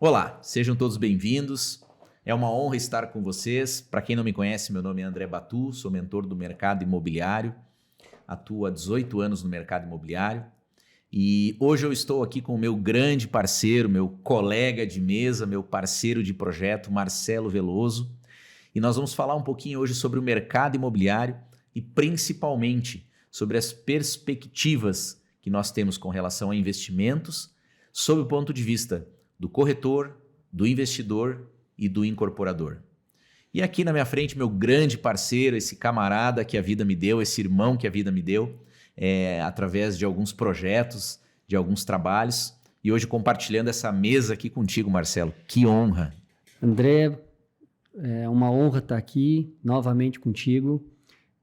Olá, sejam todos bem-vindos. É uma honra estar com vocês. Para quem não me conhece, meu nome é André Batu, sou mentor do mercado imobiliário, atuo há 18 anos no mercado imobiliário e hoje eu estou aqui com o meu grande parceiro, meu colega de mesa, meu parceiro de projeto, Marcelo Veloso, e nós vamos falar um pouquinho hoje sobre o mercado imobiliário e principalmente sobre as perspectivas que nós temos com relação a investimentos sob o ponto de vista do corretor, do investidor e do incorporador. E aqui na minha frente, meu grande parceiro, esse camarada que a vida me deu, esse irmão que a vida me deu, através de alguns projetos, de alguns trabalhos, e hoje compartilhando essa mesa aqui contigo, Marcelo. Que honra! André, é uma honra estar aqui novamente contigo.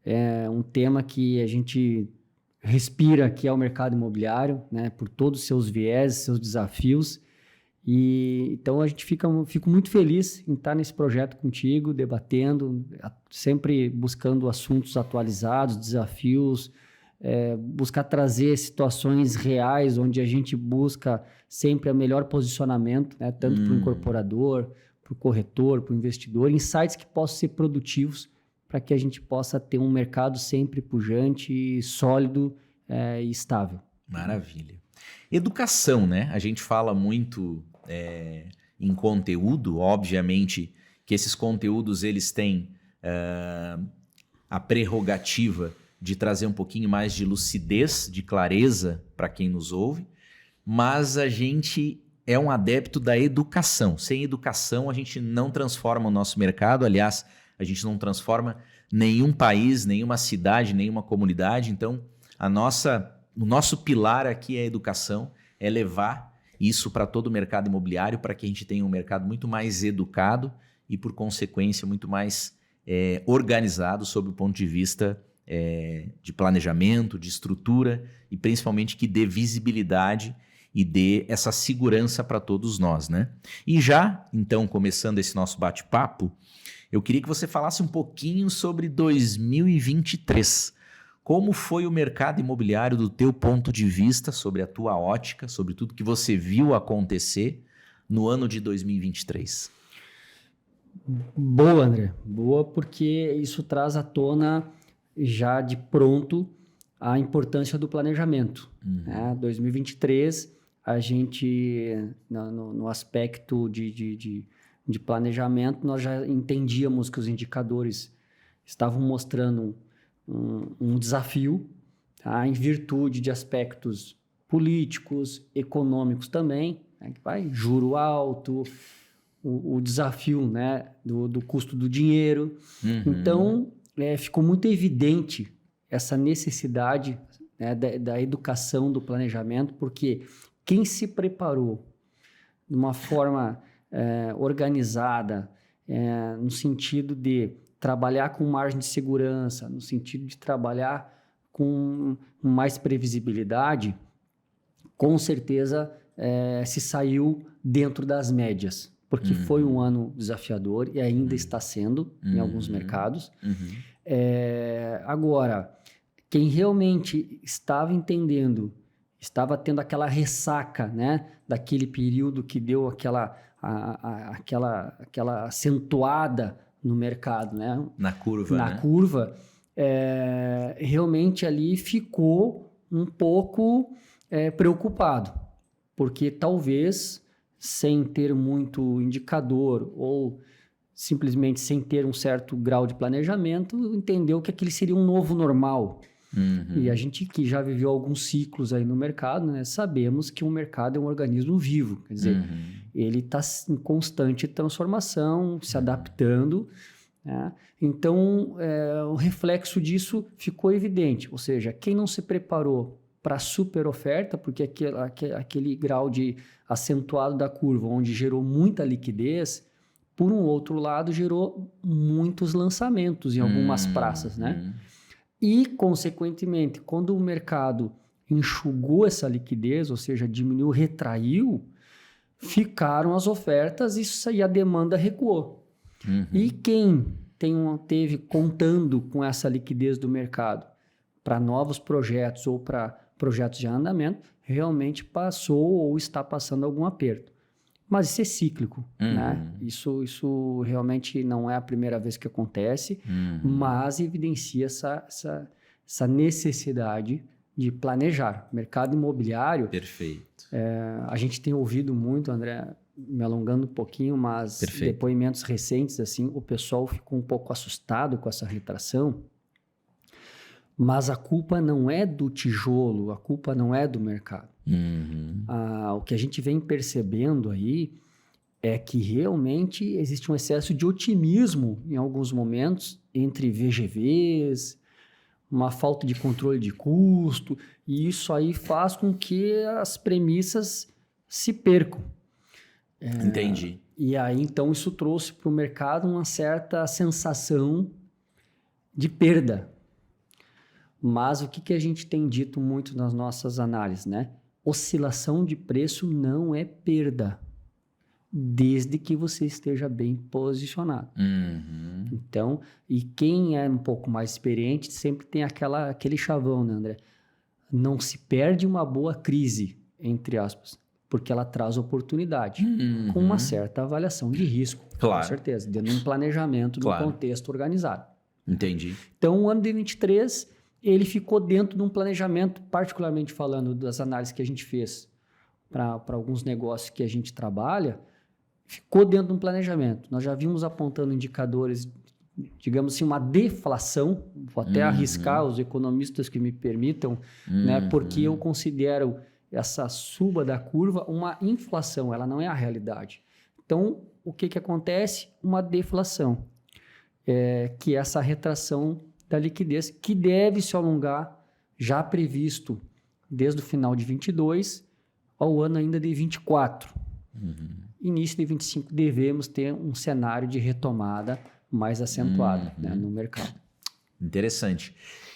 É um tema que a gente respira, que é o mercado imobiliário, né, por todos os seus vieses, seus desafios. E então a gente fico muito feliz em estar nesse projeto contigo, debatendo, sempre buscando assuntos atualizados, desafios, buscar trazer situações reais onde a gente busca sempre o melhor posicionamento, né, tanto para o incorporador, para o corretor, para o investidor, insights que possam ser produtivos para que a gente possa ter um mercado sempre pujante, sólido e estável. Maravilha. Educação, né? A gente fala muito em conteúdo, obviamente que esses conteúdos eles têm a prerrogativa de trazer um pouquinho mais de lucidez, de clareza para quem nos ouve, mas a gente é um adepto da educação. Sem educação a gente não transforma o nosso mercado, aliás, a gente não transforma nenhum país, nenhuma cidade, nenhuma comunidade. Então, o nosso pilar aqui é a educação, é levar isso para todo o mercado imobiliário para que a gente tenha um mercado muito mais educado e, por consequência, muito mais organizado sob o ponto de vista de planejamento, de estrutura e principalmente que dê visibilidade e dê essa segurança para todos nós, né? E já, então, começando esse nosso bate-papo, eu queria que você falasse um pouquinho sobre 2023. Como foi o mercado imobiliário do teu ponto de vista, sobre a tua ótica, sobre tudo que você viu acontecer no ano de 2023? Boa, André. Boa, porque isso traz à tona já de pronto a importância do planejamento. Né? 2023, a gente, no aspecto de planejamento, nós já entendíamos que os indicadores estavam mostrando um desafio, tá? Em virtude de aspectos políticos, econômicos também, né? Que vai juro alto, o desafio, né? do custo do dinheiro. Então, ficou muito evidente essa necessidade, né? da educação do planejamento, porque quem se preparou de uma forma organizada, no sentido de trabalhar com margem de segurança, no sentido de trabalhar com mais previsibilidade, com certeza se saiu dentro das médias, porque foi um ano desafiador e ainda está sendo em alguns mercados. Agora, quem realmente estava entendendo, estava tendo aquela ressaca, né, daquele período que deu aquela acentuada no mercado, né? Na curva, Na curva, realmente ali ficou um pouco preocupado, porque talvez sem ter muito indicador ou simplesmente sem ter um certo grau de planejamento, entendeu que aquele seria um novo normal. E a gente que já viveu alguns ciclos aí no mercado, né, sabemos que o mercado é um organismo vivo, quer dizer, ele está em constante transformação, se adaptando, né? Então, o reflexo disso ficou evidente, ou seja, quem não se preparou para a super oferta, porque aquele grau de acentuado da curva, onde gerou muita liquidez, por um outro lado, gerou muitos lançamentos em algumas praças, né? E, consequentemente, quando o mercado enxugou essa liquidez, ou seja, diminuiu, retraiu, ficaram as ofertas e a demanda recuou. E quem teve contando com essa liquidez do mercado para novos projetos ou para projetos de andamento, realmente passou ou está passando algum aperto. Mas isso é cíclico, né? Isso realmente não é a primeira vez que acontece, mas evidencia essa necessidade de planejar. Mercado imobiliário... Perfeito. A gente tem ouvido muito, André, me alongando um pouquinho, mas depoimentos recentes, assim, o pessoal ficou um pouco assustado com essa retração, mas a culpa não é do tijolo, a culpa não é do mercado. O que a gente vem percebendo aí é que realmente existe um excesso de otimismo em alguns momentos entre VGVs, uma falta de controle de custo, e isso aí faz com que as premissas se percam. Entendi. E aí, então, isso trouxe para o mercado uma certa sensação de perda. Mas o que a gente tem dito muito nas nossas análises, né? Oscilação de preço não é perda, desde que você esteja bem posicionado. Então, e quem é um pouco mais experiente sempre tem aquele chavão, né, André? Não se perde uma boa crise, entre aspas, porque ela traz oportunidade, com uma certa avaliação de risco, claro, com certeza, dentro de um planejamento, claro, num contexto organizado. Entendi. Então, o ano de 23, ele ficou dentro de um planejamento, particularmente falando das análises que a gente fez para alguns negócios que a gente trabalha, ficou dentro de um planejamento. Nós já vimos apontando indicadores, digamos assim, uma deflação, vou até arriscar os economistas que me permitam, né, porque eu considero essa suba da curva uma inflação, ela não é a realidade. Então, o que acontece? Uma deflação, que é essa retração da liquidez, que deve se alongar, já previsto desde o final de 22 ao ano ainda de 24. Início de 25 devemos ter um cenário de retomada mais acentuado, né, no mercado. Interessante.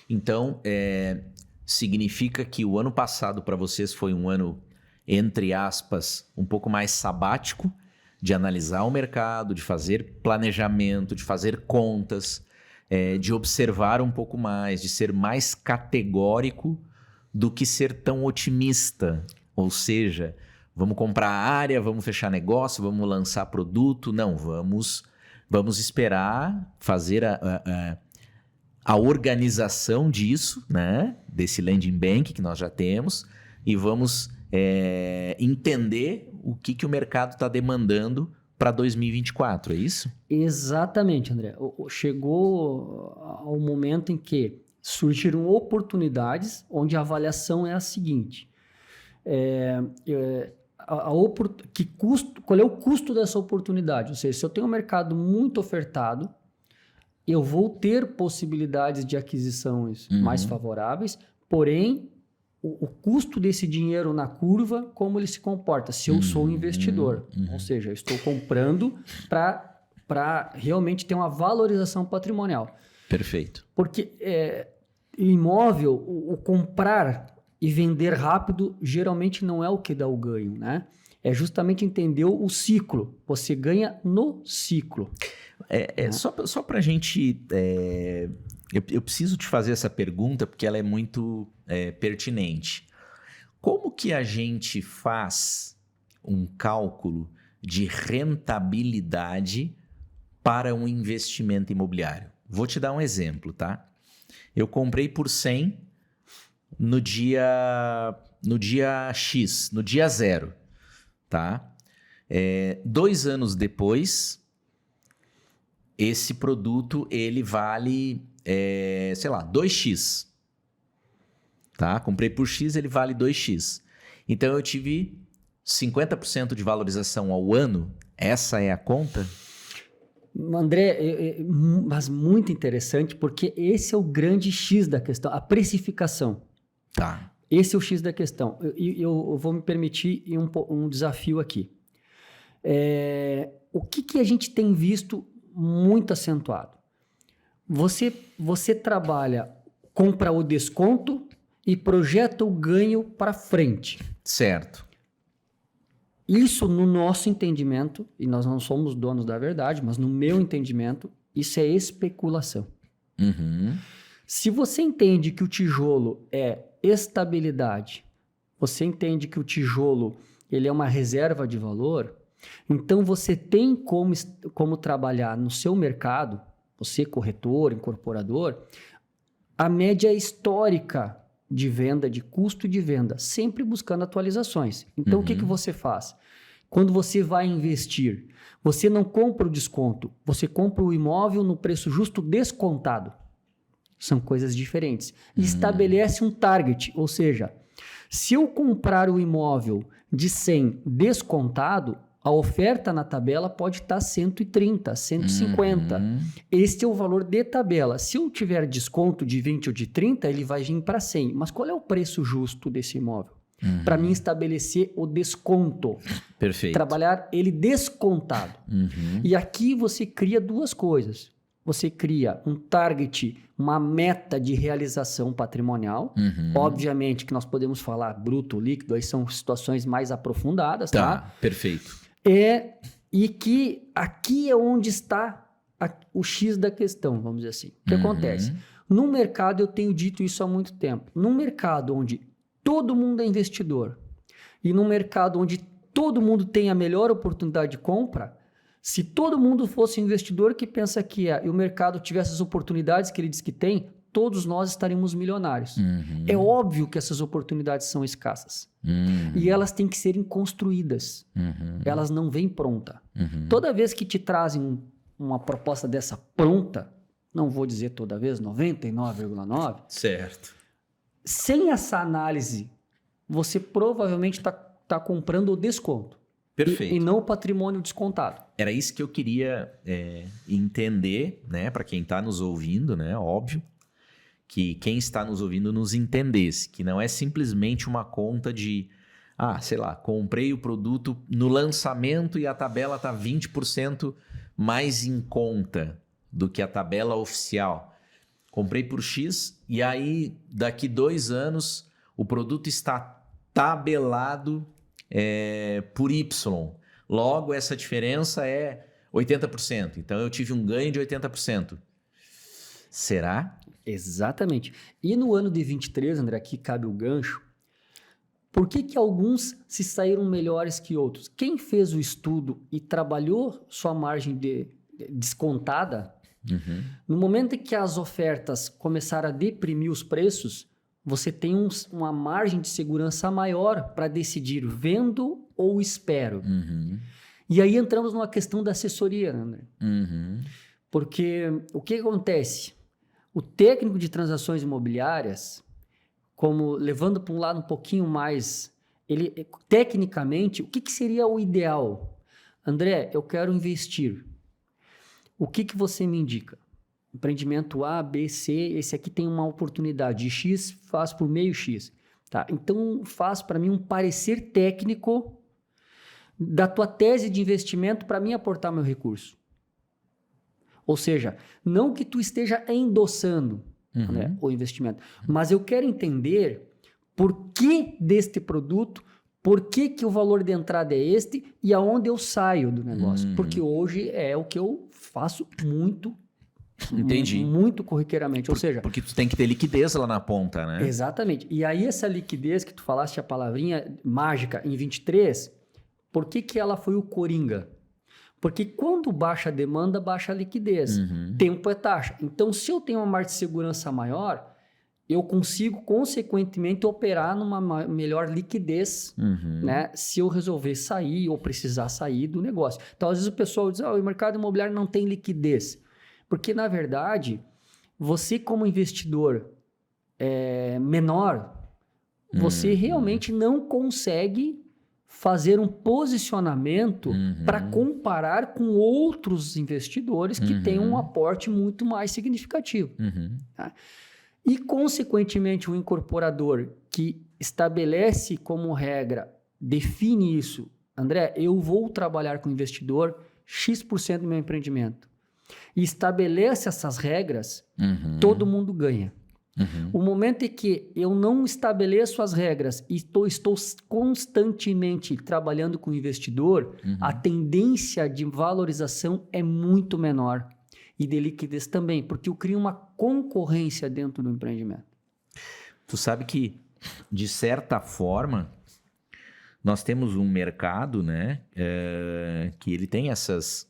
Então, significa que o ano passado para vocês foi um ano, entre aspas, um pouco mais sabático, de analisar o mercado, de fazer planejamento, de fazer contas, de observar um pouco mais, de ser mais categórico do que ser tão otimista. Ou seja, vamos comprar área, vamos fechar negócio, vamos lançar produto. Não, vamos esperar fazer a organização disso, né? Desse landing bank que nós já temos, e vamos entender o que o mercado está demandando para 2024, é isso? Exatamente, André. Chegou ao momento em que surgiram oportunidades onde a avaliação é a seguinte: qual é o custo dessa oportunidade? Ou seja, se eu tenho um mercado muito ofertado, eu vou ter possibilidades de aquisições mais favoráveis, porém, o custo desse dinheiro na curva, como ele se comporta, se eu sou um investidor. Ou seja, eu estou comprando para realmente ter uma valorização patrimonial. Perfeito. Porque imóvel, o comprar e vender rápido, geralmente não é o que dá o ganho, né? É justamente entender o ciclo. Você ganha no ciclo. Só para a gente... Eu preciso te fazer essa pergunta porque ela é muito pertinente. Como que a gente faz um cálculo de rentabilidade para um investimento imobiliário? Vou te dar um exemplo, tá? Eu comprei por 100 no dia X, no dia 0, tá? 2 anos depois, esse produto ele vale, sei lá, 2x. tá? Comprei por X, ele vale 2X. Então eu tive 50% de valorização ao ano. Essa é a conta? André, mas muito interessante, porque esse é o grande X da questão, a precificação. Tá. Esse é o X da questão. Eu vou me permitir um desafio aqui. O que a gente tem visto muito acentuado? Você trabalha, compra o desconto e projeta o ganho para frente. Certo. Isso, no nosso entendimento, e nós não somos donos da verdade, mas no meu entendimento, isso é especulação. Uhum. Se você entende que o tijolo é estabilidade, você entende que o tijolo ele é uma reserva de valor, então você tem como trabalhar no seu mercado, você corretor, incorporador, a média histórica de venda, de custo de venda, sempre buscando atualizações. Então, o que você faz? Quando você vai investir, você não compra o desconto, você compra o imóvel no preço justo descontado. São coisas diferentes. E estabelece um target, ou seja, se eu comprar o imóvel de 100 descontado, a oferta na tabela pode estar 130, 150. Este é o valor de tabela. Se eu tiver desconto de 20 ou de 30, ele vai vir para 100. Mas qual é o preço justo desse imóvel? Para mim estabelecer o desconto. Perfeito. Trabalhar ele descontado. E aqui você cria duas coisas. Você cria um target, uma meta de realização patrimonial. Obviamente que nós podemos falar bruto, líquido, aí são situações mais aprofundadas, tá? Perfeito. E que aqui é onde está o X da questão, vamos dizer assim. O que acontece? No mercado, eu tenho dito isso há muito tempo. Num mercado onde todo mundo é investidor e num mercado onde todo mundo tem a melhor oportunidade de compra, se todo mundo fosse investidor que pensa que e o mercado tivesse as oportunidades que ele diz que tem, todos nós estaríamos milionários. É óbvio que essas oportunidades são escassas. E elas têm que serem construídas. Elas não vêm pronta. Toda vez que te trazem uma proposta dessa pronta, não vou dizer toda vez, 99,9%. Certo. Sem essa análise, você provavelmente está comprando o desconto. Perfeito. E não o patrimônio descontado. Era isso que eu queria entender, né? Para quem está nos ouvindo, né? Óbvio. Que quem está nos ouvindo nos entendesse. Que não é simplesmente uma conta de... sei lá, comprei o produto no lançamento e a tabela está 20% mais em conta do que a tabela oficial. Comprei por X e aí daqui 2 anos o produto está tabelado por Y. Logo, essa diferença é 80%. Então, eu tive um ganho de 80%. Será? Exatamente. E no ano de 23, André, aqui cabe o gancho. Por que alguns se saíram melhores que outros? Quem fez o estudo e trabalhou sua margem descontada, no momento em que as ofertas começaram a deprimir os preços, você tem uma margem de segurança maior para decidir vendo ou espero. E aí entramos numa questão da assessoria, né, André? Porque o que acontece? O técnico de transações imobiliárias, como levando para um lado um pouquinho mais, ele tecnicamente, o que seria o ideal? André, eu quero investir. O que você me indica? Empreendimento A, B, C, esse aqui tem uma oportunidade de X, faz por meio X. Tá? Então, faz para mim um parecer técnico da tua tese de investimento para mim aportar meu recurso. Ou seja, não que tu esteja endossando né, o investimento, mas eu quero entender por que deste produto, por que o valor de entrada é este e aonde eu saio do negócio. Porque hoje é o que eu faço muito. Entendi. Muito corriqueiramente, ou seja... Porque tu tem que ter liquidez lá na ponta, né? Exatamente. E aí essa liquidez que tu falaste a palavrinha mágica em 23, por que ela foi o coringa? Porque quando baixa a demanda, baixa a liquidez. Tempo é taxa. Então, se eu tenho uma margem de segurança maior, eu consigo, consequentemente, operar numa melhor liquidez, né? Se eu resolver sair ou precisar sair do negócio. Então, às vezes o pessoal diz, o mercado imobiliário não tem liquidez. Porque, na verdade, você como investidor menor, você realmente não consegue fazer um posicionamento para comparar com outros investidores que têm um aporte muito mais significativo. Tá? E, consequentemente, o incorporador que estabelece como regra, define isso. André, eu vou trabalhar com investidor X% do meu empreendimento. E estabelece essas regras, todo mundo ganha. O momento em que eu não estabeleço as regras e estou constantemente trabalhando com o investidor, a tendência de valorização é muito menor. E de liquidez também, porque eu crio uma concorrência dentro do empreendimento. Tu sabe que, de certa forma, nós temos um mercado, né, que ele tem essas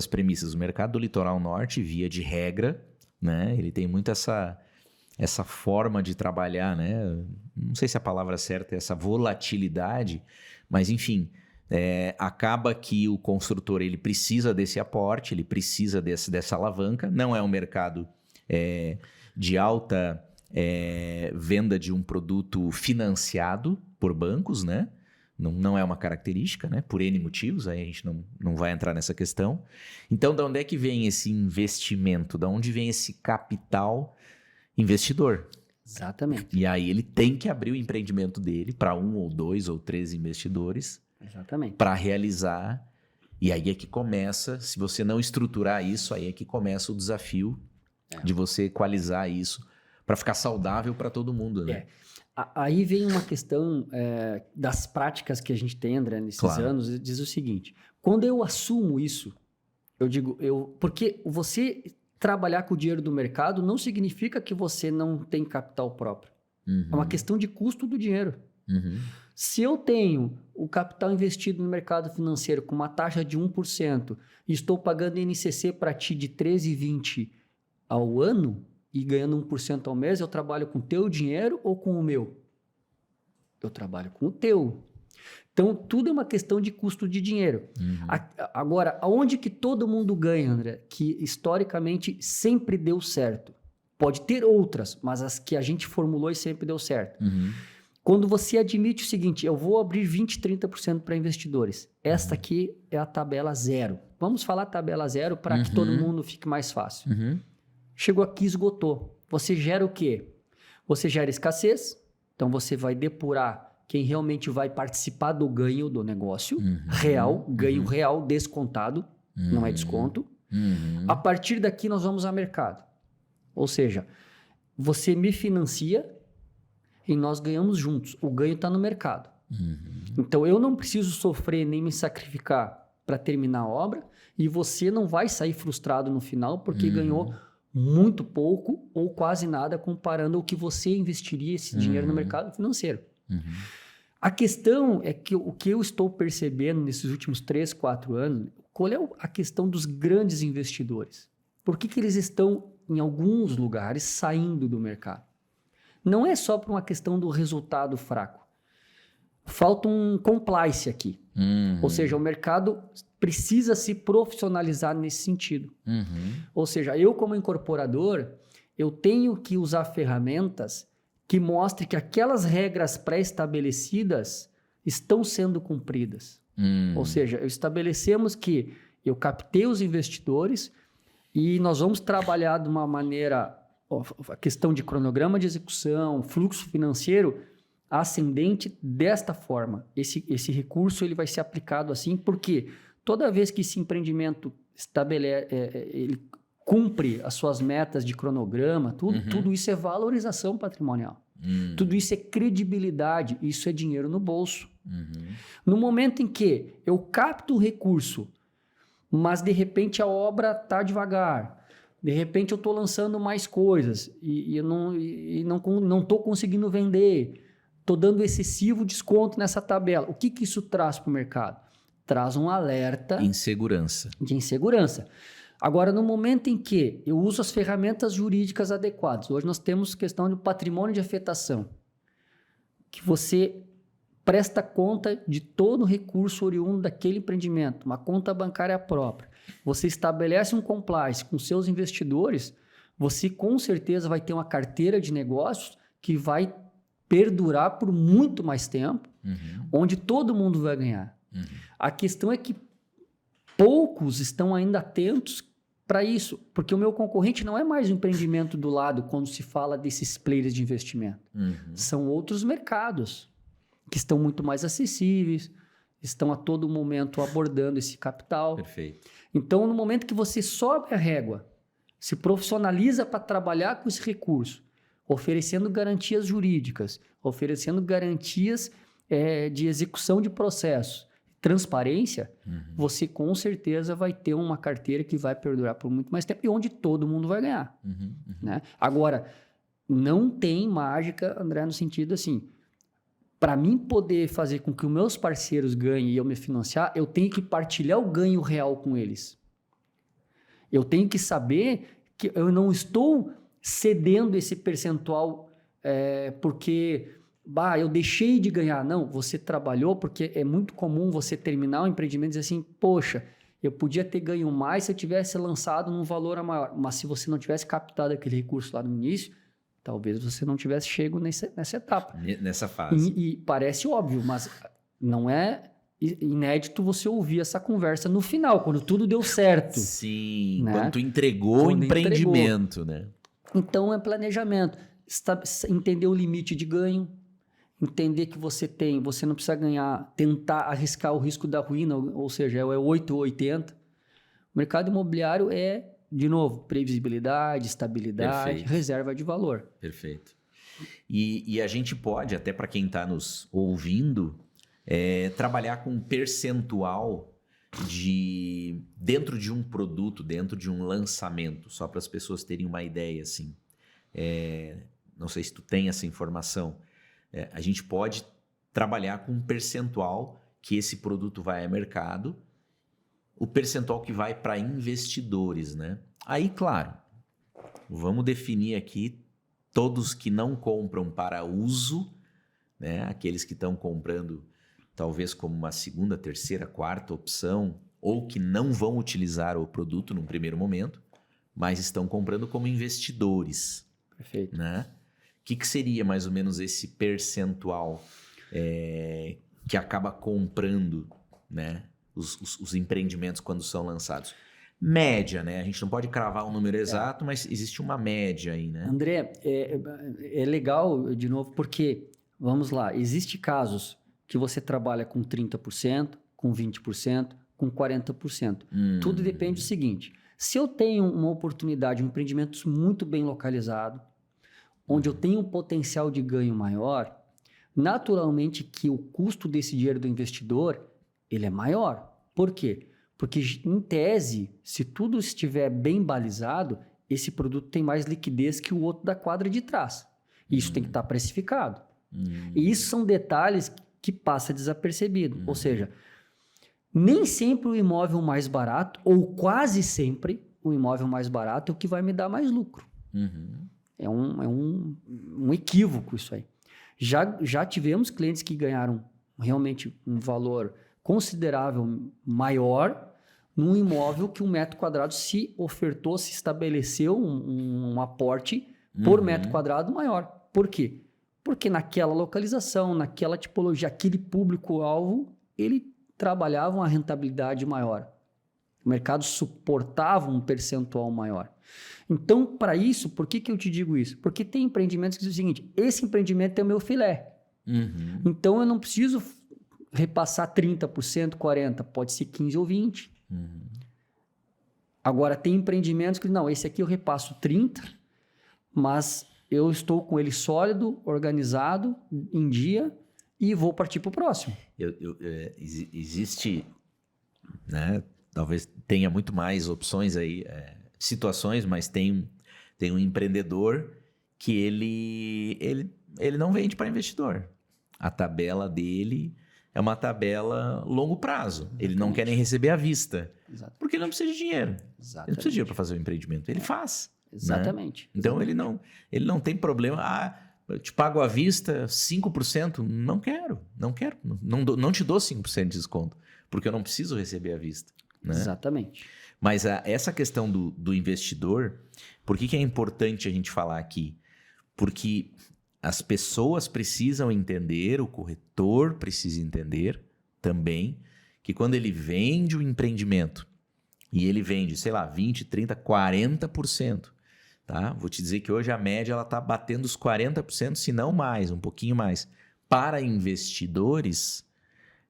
premissas. O mercado do Litoral Norte, via de regra, né, ele tem muito essa forma de trabalhar, né? Não sei se a palavra certa é essa volatilidade, mas enfim, acaba que o construtor ele precisa desse aporte, ele precisa dessa alavanca. Não é um mercado de alta venda de um produto financiado por bancos, né? Não é uma característica, né? Por N motivos, aí a gente não vai entrar nessa questão. Então, de onde é que vem esse investimento? De onde vem esse capital investidor? Exatamente. E aí ele tem que abrir o empreendimento dele para 1 ou 2 ou 3 investidores. Exatamente. Para realizar. E aí é que começa, se você não estruturar isso, aí é que começa o desafio de você equalizar isso para ficar saudável para todo mundo, né? Aí vem uma questão das práticas que a gente tem, André, nesses anos, diz o seguinte: quando eu assumo isso, eu digo, porque você trabalhar com o dinheiro do mercado não significa que você não tem capital próprio. É uma questão de custo do dinheiro. Se eu tenho o capital investido no mercado financeiro com uma taxa de 1% e estou pagando INCC para ti de 13,20 ao ano e ganhando 1% ao mês, eu trabalho com o teu dinheiro ou com o meu? Eu trabalho com o teu. Então, tudo é uma questão de custo de dinheiro. Agora, aonde que todo mundo ganha, André? Que historicamente sempre deu certo. Pode ter outras, mas as que a gente formulou e sempre deu certo. Quando você admite o seguinte: eu vou abrir 20%, 30% para investidores. Esta aqui é a tabela zero. Vamos falar tabela zero para que todo mundo fique mais fácil. Chegou aqui, esgotou. Você gera o quê? Você gera escassez. Então, você vai depurar quem realmente vai participar do ganho do negócio real, ganho real descontado, não é desconto. A partir daqui, nós vamos ao mercado. Ou seja, você me financia e nós ganhamos juntos. O ganho está no mercado. Então, eu não preciso sofrer nem me sacrificar para terminar a obra e você não vai sair frustrado no final porque ganhou muito pouco ou quase nada comparando o que você investiria esse dinheiro no mercado financeiro. A questão é que o que eu estou percebendo nesses últimos 3, 4 anos, qual é a questão dos grandes investidores? Por que eles estão, em alguns lugares, saindo do mercado? Não é só por uma questão do resultado fraco. Falta um compliance aqui. Ou seja, o mercado precisa se profissionalizar nesse sentido. Ou seja, eu como incorporador, eu tenho que usar ferramentas que mostrem que aquelas regras pré-estabelecidas estão sendo cumpridas. Ou seja, estabelecemos que eu captei os investidores e nós vamos trabalhar de uma maneira, a questão de cronograma de execução, fluxo financeiro ascendente desta forma. Esse recurso ele vai ser aplicado assim, porque toda vez que esse empreendimento ele cumpre as suas metas de cronograma, tudo isso é valorização patrimonial. Tudo isso é credibilidade, isso é dinheiro no bolso. No momento em que eu capto o recurso, mas de repente a obra está devagar, de repente eu estou lançando mais coisas e eu não estou conseguindo vender, estou dando excessivo desconto nessa tabela. O que isso traz para o mercado? Traz um alerta de insegurança. Agora, no momento em que eu uso as ferramentas jurídicas adequadas, hoje nós temos questão de patrimônio de afetação, que você presta conta de todo o recurso oriundo daquele empreendimento, uma conta bancária própria, você estabelece um compliance com seus investidores, você com certeza vai ter uma carteira de negócios que vai perdurar por muito mais tempo, onde todo mundo vai ganhar. A questão é que poucos estão ainda atentos para isso, porque o meu concorrente não é mais o empreendimento do lado quando se fala desses players de investimento. São outros mercados que estão muito mais acessíveis, estão a todo momento abordando esse capital. Perfeito. Então, no momento que você sobe a régua, se profissionaliza para trabalhar com esse recurso, oferecendo garantias jurídicas, oferecendo garantias de execução de processo, transparência, você com certeza vai ter uma carteira que vai perdurar por muito mais tempo e onde todo mundo vai ganhar. Né? Agora, não tem mágica, André, no sentido assim, para mim poder fazer com que os meus parceiros ganhem e eu me financiar, eu tenho que partilhar o ganho real com eles. Eu tenho que saber que eu não estou cedendo esse percentual porque eu deixei de ganhar. Não, você trabalhou, porque é muito comum você terminar um empreendimento e dizer assim, poxa, eu podia ter ganho mais se eu tivesse lançado num valor maior, mas se você não tivesse captado aquele recurso lá no início, talvez você não tivesse chego nessa etapa. Nessa fase. E parece óbvio, mas não é inédito você ouvir essa conversa no final, quando tudo deu certo. Sim, né? Quando tu entregou o empreendimento, né? Então é planejamento. Entender o limite de ganho, entender que você não precisa ganhar, tentar arriscar o risco da ruína, ou seja, é 8 ou 80. O mercado imobiliário é, de novo, previsibilidade, estabilidade, Perfeito. Reserva de valor. Perfeito. E a gente pode, até para quem está nos ouvindo, trabalhar com um percentual dentro de um produto, dentro de um lançamento, só para as pessoas terem uma ideia, assim. Não sei se tu tem essa informação. A gente pode trabalhar com um percentual que esse produto vai ao mercado, o percentual que vai para investidores, né? Aí, claro, vamos definir aqui todos que não compram para uso, né? Aqueles que estão comprando talvez como uma segunda, terceira, quarta opção, ou que não vão utilizar o produto num primeiro momento, mas estão comprando como investidores. Perfeito. Né? O que seria mais ou menos esse percentual que acaba comprando, né, os empreendimentos quando são lançados? Média, né? A gente não pode cravar um número exato, mas existe uma média aí, né? André, é legal, de novo, porque, vamos lá, existem casos que você trabalha com 30%, com 20%, com 40%. Tudo depende do seguinte, se eu tenho uma oportunidade, um empreendimento muito bem localizado, onde eu tenho um potencial de ganho maior, naturalmente que o custo desse dinheiro do investidor, ele é maior. Por quê? Porque, em tese, se tudo estiver bem balizado, esse produto tem mais liquidez que o outro da quadra de trás. Isso tem que estar precificado. E isso são detalhes que passam desapercebido. Ou seja, nem sempre o imóvel mais barato, ou quase sempre o imóvel mais barato é o que vai me dar mais lucro. É um equívoco isso aí. Já tivemos clientes que ganharam realmente um valor considerável maior num imóvel que um metro quadrado se ofertou, se estabeleceu um aporte por metro quadrado maior. Por quê? Porque naquela localização, naquela tipologia, aquele público-alvo, ele trabalhava uma rentabilidade maior. O mercado suportava um percentual maior. Então, para isso, por que eu te digo isso? Porque tem empreendimentos que dizem o seguinte, esse empreendimento é o meu filé. Então, eu não preciso repassar 30%, 40%, pode ser 15% ou 20%. Agora, tem empreendimentos que, não, esse aqui eu repasso 30%, mas eu estou com ele sólido, organizado, em dia, e vou partir para o próximo. Existe, né, talvez tenha muito mais opções aí, situações, mas tem um empreendedor que ele não vende para investidor. A tabela dele é uma tabela longo prazo. Exatamente. Ele não quer nem receber à vista. Exatamente. Porque ele não precisa de dinheiro. Exatamente. Ele não precisa de dinheiro para fazer o empreendimento. Ele faz. Exatamente. Né? Então, ele não tem problema. Eu te pago à vista 5%. Não quero. Não te dou 5% de desconto. Porque eu não preciso receber à vista. Né? Exatamente. Mas essa questão do investidor, por que é importante a gente falar aqui? Porque as pessoas precisam entender, o corretor precisa entender também, que quando ele vende o empreendimento e ele vende, sei lá, 20%, 30%, 40%, tá? Vou te dizer que hoje a média ela está batendo os 40%, se não mais, um pouquinho mais. Para investidores,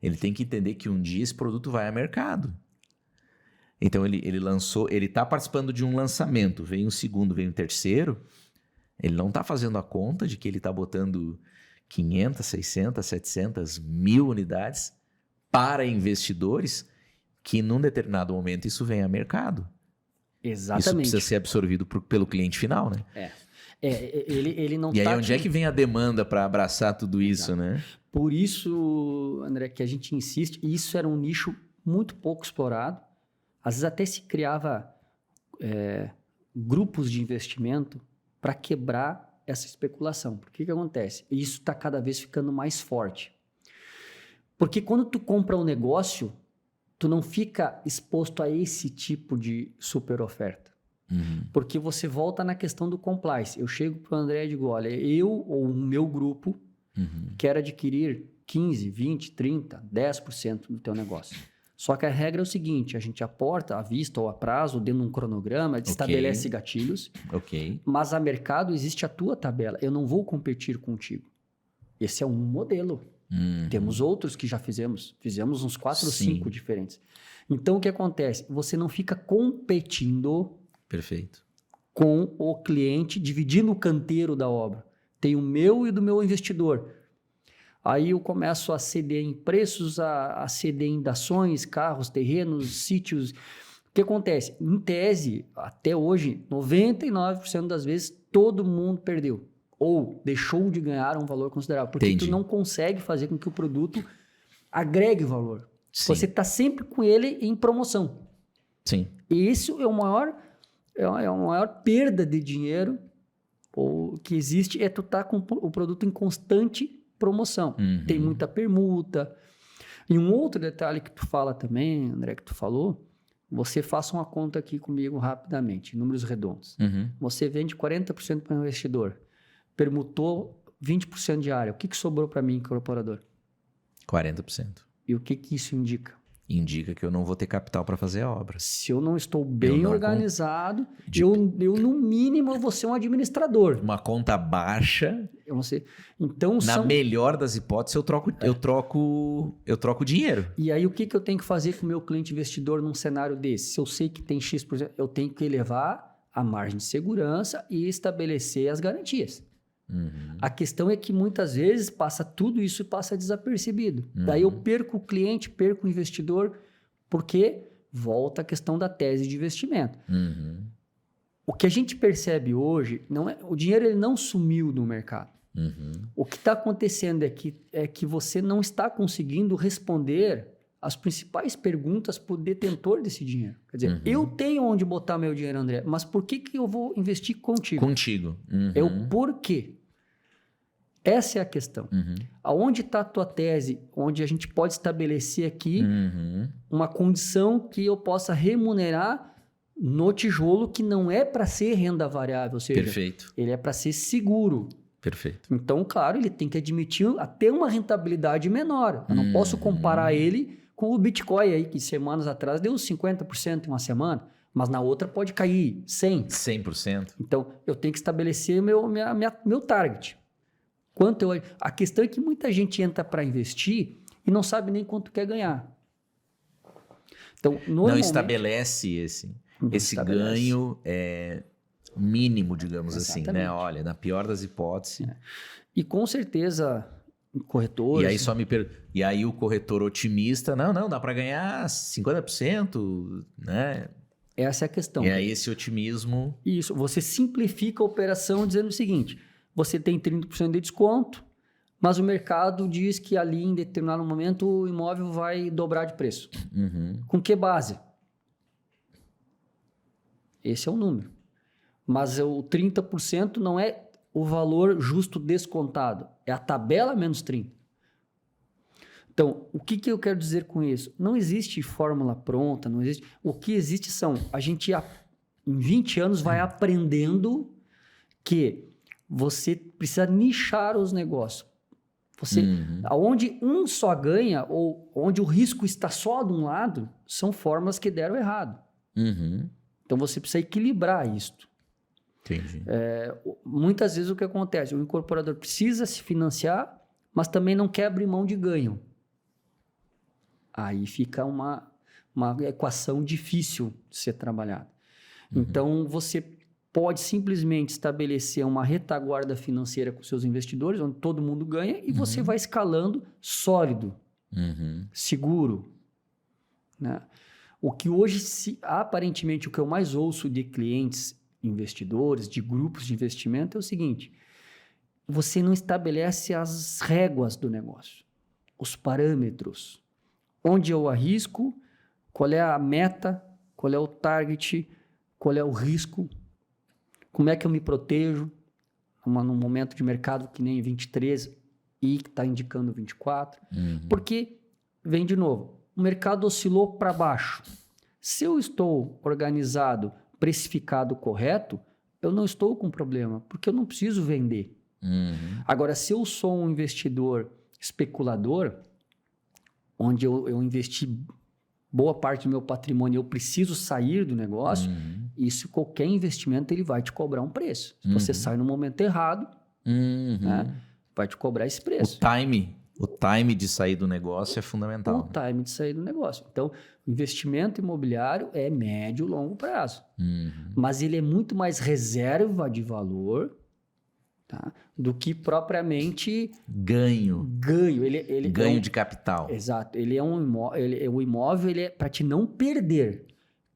ele tem que entender que um dia esse produto vai a mercado. Então ele lançou, ele está participando de um lançamento, vem um segundo, vem um terceiro, ele não está fazendo a conta de que ele está botando 500, 600, 700, 1000 unidades para investidores, que num determinado momento isso vem a mercado. Exatamente. Isso precisa ser absorvido pelo cliente final, né? Ele não E aí tá onde é que vem a demanda para abraçar tudo isso, Exato. né? Por isso, André, que a gente insiste, e isso era um nicho muito pouco explorado. Às vezes até se criava grupos de investimento para quebrar essa especulação. Por que acontece? Isso está cada vez ficando mais forte. Porque quando tu compra um negócio, tu não fica exposto a esse tipo de super oferta. Porque você volta na questão do compliance. Eu chego para o André e digo, olha, eu ou o meu grupo quer adquirir 15, 20, 30, 10% do teu negócio. Só que a regra é o seguinte, a gente aporta à vista ou a prazo, dentro de um cronograma, estabelece gatilhos, mas a mercado existe a tua tabela. Eu não vou competir contigo. Esse é um modelo. Temos outros que já fizemos uns 4 ou 5 diferentes. Então, o que acontece? Você não fica competindo com o cliente, dividindo o canteiro da obra. Tem o meu e do meu investidor. Aí eu começo a ceder em preços, a ceder em ações, carros, terrenos, sítios. O que acontece? Em tese, até hoje, 99% das vezes, todo mundo perdeu. Ou deixou de ganhar um valor considerável. Porque tu não consegue fazer com que o produto agregue valor. Sim. Você está sempre com ele em promoção. Sim. E isso é a maior perda de dinheiro que existe, tu estar com o produto em constante promoção. Tem muita permuta. E um outro detalhe que tu fala também, André, que tu falou, você faça uma conta aqui comigo rapidamente, números redondos. Você vende 40% para o investidor, permutou 20% de área. O que sobrou para mim, incorporador? 40%. E o que isso indica? Indica que eu não vou ter capital para fazer a obra. Se eu não estou bem organizado, eu no mínimo vou ser um administrador. Uma conta baixa. Eu não sei. Então, na melhor das hipóteses, eu troco dinheiro. E aí, o que eu tenho que fazer com o meu cliente investidor num cenário desse? Se eu sei que tem X%, eu tenho que elevar a margem de segurança e estabelecer as garantias. A questão é que muitas vezes passa tudo isso e passa desapercebido. Daí eu perco o cliente, perco o investidor, porque volta a questão da tese de investimento. O que a gente percebe hoje, o dinheiro ele não sumiu do mercado. O que está acontecendo é que você não está conseguindo responder as principais perguntas para o detentor desse dinheiro. Quer dizer, eu tenho onde botar meu dinheiro, André, mas por que eu vou investir contigo? É o porquê. Essa é a questão. Aonde está a tua tese? Onde a gente pode estabelecer aqui uma condição que eu possa remunerar no tijolo que não é para ser renda variável, ou seja, ele é para ser seguro. Então, claro, ele tem que admitir até uma rentabilidade menor. Eu não posso comparar ele com o Bitcoin aí, que semanas atrás deu 50% em uma semana, mas na outra pode cair 100%. Então, eu tenho que estabelecer meu target. A questão é que muita gente entra para investir e não sabe nem quanto quer ganhar. Então, não estabelece esse ganho mínimo, digamos assim, né? Olha, na pior das hipóteses. E com certeza, corretores... E aí o corretor otimista, não, dá para ganhar 50%, né? Essa é a questão. E aí esse otimismo... Isso, você simplifica a operação dizendo o seguinte... Você tem 30% de desconto, mas o mercado diz que ali em determinado momento o imóvel vai dobrar de preço. Com que base? Esse é o número. Mas o 30% não é o valor justo descontado, é a tabela menos 30%. Então, o que eu quero dizer com isso? Não existe fórmula pronta, não existe. O que existe são, a gente em 20 anos vai aprendendo que você precisa nichar os negócios. Onde um só ganha, ou onde o risco está só de um lado, são formas que deram errado. Então, você precisa equilibrar isto. Entendi. Muitas vezes o que acontece? O incorporador precisa se financiar, mas também não quer abrir mão de ganho. Aí fica uma equação difícil de ser trabalhada. Então, você pode simplesmente estabelecer uma retaguarda financeira com seus investidores, onde todo mundo ganha, e você vai escalando sólido, seguro. Né? O que hoje, aparentemente, o que eu mais ouço de clientes investidores, de grupos de investimento, é o seguinte: você não estabelece as réguas do negócio, os parâmetros, onde eu arrisco, qual é a meta, qual é o target, qual é o risco, como é que eu me protejo num momento de mercado que nem 23 e que está indicando 24. Porque, vem de novo, o mercado oscilou para baixo. Se eu estou organizado, precificado correto, eu não estou com problema, porque eu não preciso vender. Agora, se eu sou um investidor especulador, onde eu investi boa parte do meu patrimônio, eu preciso sair do negócio, isso, qualquer investimento, ele vai te cobrar um preço. Se você sai no momento errado, né, vai te cobrar esse preço. O time de sair do negócio é fundamental. O time de sair do negócio. Então, o investimento imobiliário é médio e longo prazo. Mas ele é muito mais reserva de valor, tá, do que propriamente ganho. Ganho de capital. Exato. Ele é o imóvel ele é para te não perder.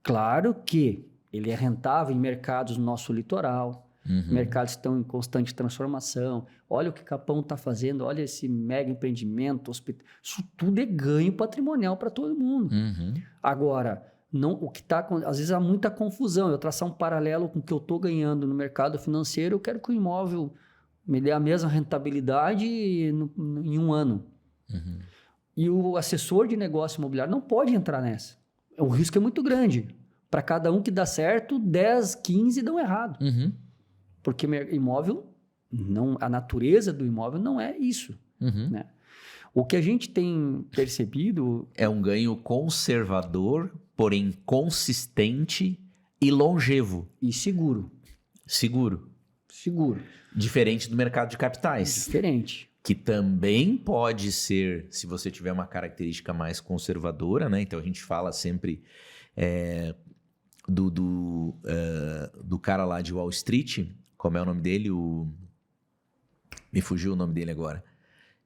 Claro que ele é rentável em mercados no nosso litoral. Mercados que estão em constante transformação. Olha o que Capão está fazendo, olha esse mega empreendimento, hospital. Isso tudo é ganho patrimonial para todo mundo. Agora, o que tá, às vezes há muita confusão. Eu traçar um paralelo com o que eu estou ganhando no mercado financeiro, eu quero que o imóvel me dê a mesma rentabilidade em um ano. E o assessor de negócio imobiliário não pode entrar nessa. O risco é muito grande. Para cada um que dá certo, 10, 15 dão errado. Porque imóvel, a natureza do imóvel não é isso. Né? O que a gente tem percebido... É um ganho conservador, porém consistente e longevo. E seguro. Seguro. Diferente do mercado de capitais. Diferente. Que também pode ser, se você tiver uma característica mais conservadora, né? Então a gente fala sempre do cara lá de Wall Street. Como é o nome dele? Me fugiu o nome dele agora.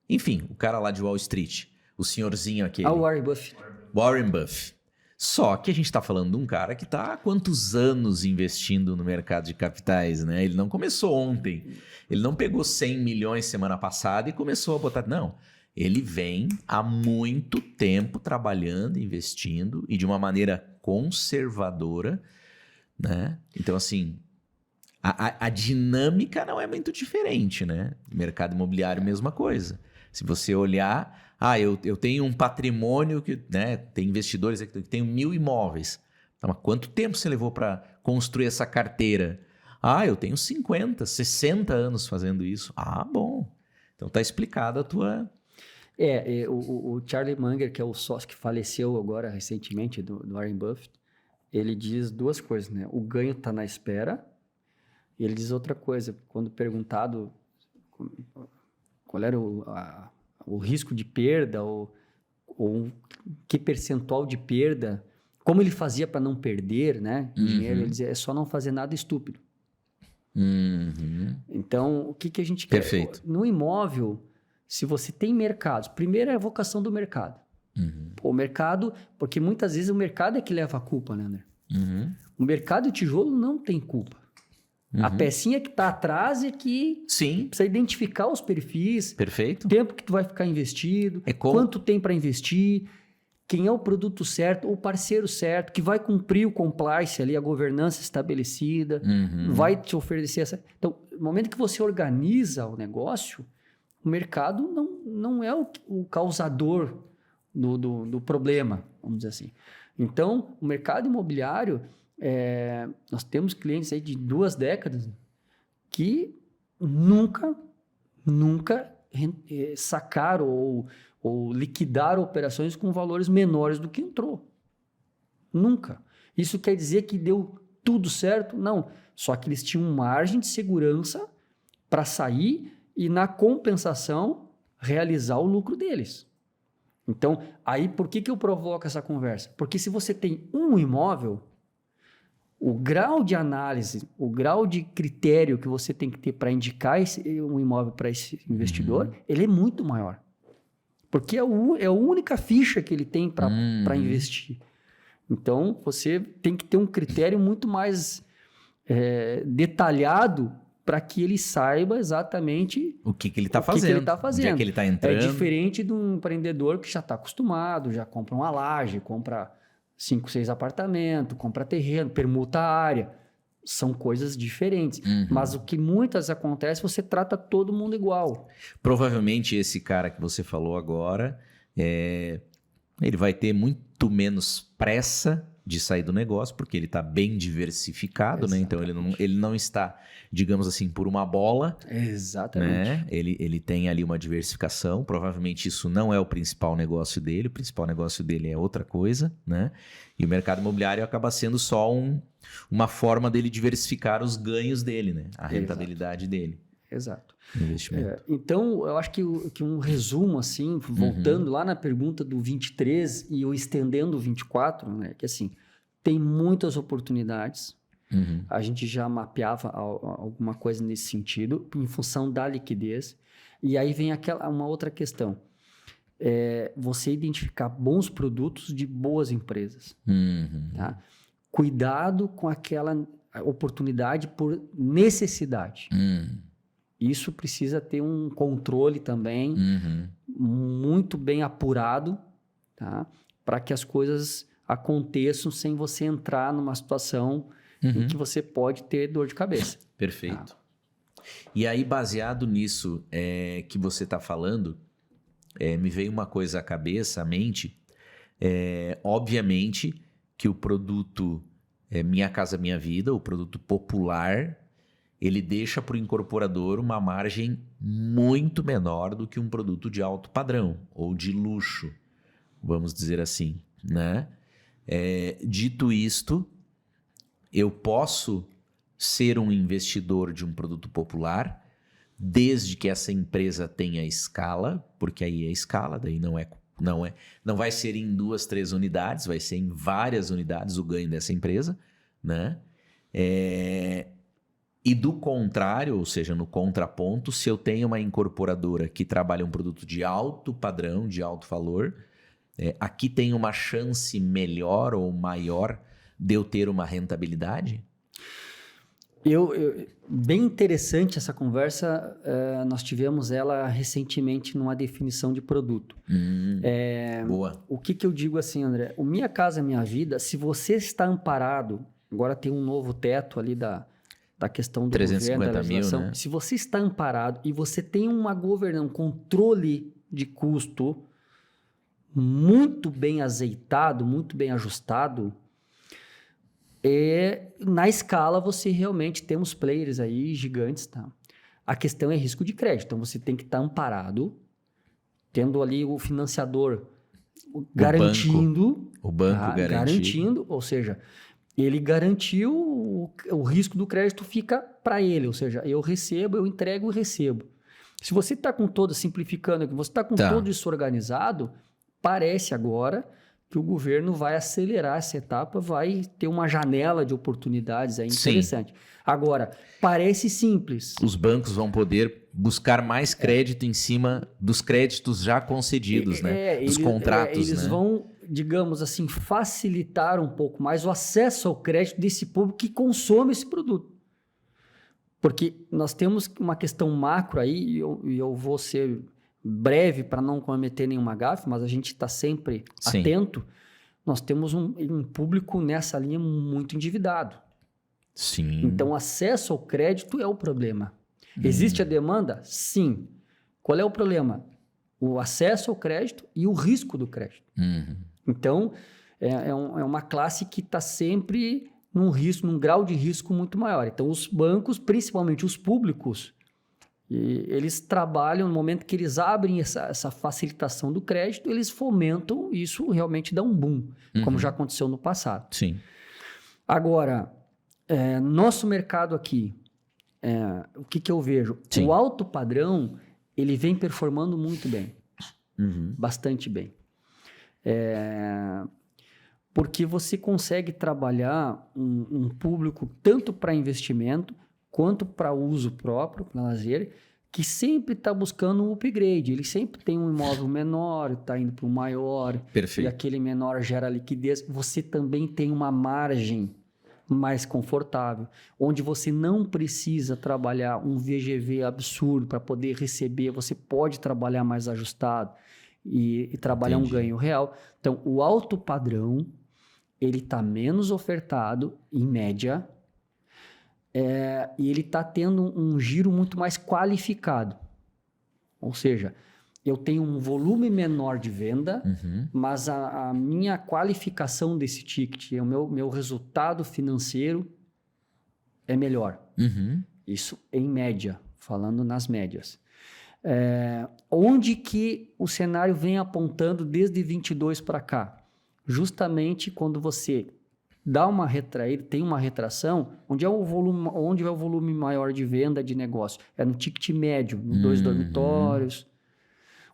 Enfim, o cara lá de Wall Street. O senhorzinho aquele. Warren Buffett. Warren Buffett. Só que a gente está falando de um cara que está há quantos anos investindo no mercado de capitais, né? Ele não começou ontem. Ele não pegou 100 milhões semana passada e começou a botar... Não. Ele vem há muito tempo trabalhando, investindo e de uma maneira conservadora, né? Então, assim... A dinâmica não é muito diferente, né? Mercado imobiliário, mesma coisa. Se você olhar, eu tenho um patrimônio que, né, tem investidores aqui que tem 1.000 imóveis. Tá, mas quanto tempo você levou para construir essa carteira? Eu tenho 50, 60 anos fazendo isso. Bom. Então tá explicada a tua... O Charlie Munger, que é o sócio que faleceu agora recentemente do Warren Buffett, ele diz duas coisas, né? O ganho está na espera. E ele diz outra coisa, quando perguntado qual era o risco de perda ou que percentual de perda, como ele fazia para não perder, né, dinheiro, ele dizia, é só não fazer nada estúpido. Então, o que a gente quer? Perfeito. No imóvel, se você tem mercados, primeiro é a vocação do mercado. O mercado, porque muitas vezes o mercado é que leva a culpa, né, André? O mercado de tijolo não tem culpa. A pecinha que está atrás é que precisa identificar os perfis. Perfeito. Tempo que tu vai ficar investido, quanto tem para investir, quem é o produto certo, o parceiro certo, que vai cumprir o compliance ali, a governança estabelecida, vai te oferecer essa... Então, no momento que você organiza o negócio, o mercado não é o causador do problema, vamos dizer assim. Então, o mercado imobiliário... nós temos clientes aí de 2 décadas que nunca sacar ou liquidar operações com valores menores do que entrou. Nunca. Isso quer dizer que deu tudo certo? Não. Só que eles tinham margem de segurança para sair e, na compensação, realizar o lucro deles. Então, aí por que eu provoco essa conversa? Porque se você tem um imóvel, o grau de análise, o grau de critério que você tem que ter para indicar um imóvel para esse investidor, ele é muito maior. Porque é a única ficha que ele tem para investir. Então, você tem que ter um critério muito mais detalhado para que ele saiba exatamente o que ele está fazendo, onde é que ele está entrando. É diferente de um empreendedor que já está acostumado, já compra uma laje, compra 5, 6 apartamentos, compra terreno, permuta a área. São coisas diferentes. Mas o que muitas acontece, você trata todo mundo igual. Provavelmente esse cara que você falou agora, ele vai ter muito menos pressa de sair do negócio, porque ele está bem diversificado, né? Então ele não está, digamos assim, por uma bola. Exatamente. Né? Ele tem ali uma diversificação. Provavelmente isso não é o principal negócio dele. O principal negócio dele é outra coisa, né? E o mercado imobiliário acaba sendo só uma forma dele diversificar os ganhos dele, né? A rentabilidade dele. Exato. Investimento. Então, eu acho que um resumo, assim, voltando lá na pergunta do 23 e eu estendendo o 24, né, que assim, tem muitas oportunidades. A gente já mapeava alguma coisa nesse sentido, em função da liquidez. E aí vem uma outra questão. Você identificar bons produtos de boas empresas. Tá? Cuidado com aquela oportunidade por necessidade. Isso precisa ter um controle também muito bem apurado, tá? Para que as coisas aconteçam sem você entrar numa situação em que você pode ter dor de cabeça. Perfeito. Tá? E aí, baseado nisso que você está falando, me veio uma coisa à cabeça, à mente. Obviamente que o produto Minha Casa Minha Vida, o produto popular, ele deixa para o incorporador uma margem muito menor do que um produto de alto padrão ou de luxo, vamos dizer assim, né? Dito isto, eu posso ser um investidor de um produto popular desde que essa empresa tenha escala, porque aí é escala, daí não vai ser em 2, 3 unidades, vai ser em várias unidades o ganho dessa empresa, né? E do contrário, ou seja, no contraponto, se eu tenho uma incorporadora que trabalha um produto de alto padrão, de alto valor, aqui tem uma chance melhor ou maior de eu ter uma rentabilidade? Bem interessante essa conversa, nós tivemos ela recentemente numa definição de produto. Boa. O que eu digo assim, André? O Minha Casa Minha Vida, se você está amparado, agora tem um novo teto ali da questão do 350 governo, da legislação. mil, né? Se você está amparado e você tem uma governança, um controle de custo muito bem azeitado, muito bem ajustado, na escala você realmente temos players aí gigantes, tá? A questão é risco de crédito, então você tem que estar amparado, tendo ali o financiador garantindo. O banco garantindo, ou seja, ele garantiu, o risco do crédito fica para ele, ou seja, eu recebo, eu entrego e recebo. Se você está com todo, simplificando aqui, você está com todo isso organizado, parece agora que o governo vai acelerar essa etapa, vai ter uma janela de oportunidades aí interessante. Sim. Agora, parece simples. Os bancos vão poder buscar mais crédito em cima dos créditos já concedidos, né? Dos contratos, eles né? vão, digamos assim, facilitar um pouco mais o acesso ao crédito desse público que consome esse produto. Porque nós temos uma questão macro aí, e eu vou ser breve para não cometer nenhuma gafe, mas a gente está sempre atento. Nós temos um público nessa linha muito endividado. Sim. Então, acesso ao crédito é o problema. Existe a demanda? Sim. Qual é o problema? O acesso ao crédito e o risco do crédito. Então, é uma classe que está sempre num grau de risco muito maior. Então, os bancos, principalmente os públicos, E eles trabalham, no momento que eles abrem essa facilitação do crédito, eles fomentam, e isso realmente dá um boom, como já aconteceu no passado. Sim. Agora, nosso mercado aqui, o que eu vejo? Sim. O alto padrão, ele vem performando muito bem, bastante bem. Porque você consegue trabalhar um público tanto para investimento quanto para uso próprio, para lazer, que sempre está buscando um upgrade. Ele sempre tem um imóvel menor, está indo para um maior. Perfeito. E aquele menor gera liquidez. Você também tem uma margem mais confortável, onde você não precisa trabalhar um VGV absurdo para poder receber, você pode trabalhar mais ajustado e trabalhar um ganho real. Então, o alto padrão, ele está menos ofertado, em média, e ele está tendo um giro muito mais qualificado. Ou seja, eu tenho um volume menor de venda, mas a minha qualificação desse ticket, o meu resultado financeiro é melhor. Isso em média, falando nas médias. Onde que o cenário vem apontando desde 22 para cá? Justamente quando você dá uma retraída, tem uma retração, onde é o volume maior de venda de negócio? É no ticket médio, no 2 dormitórios,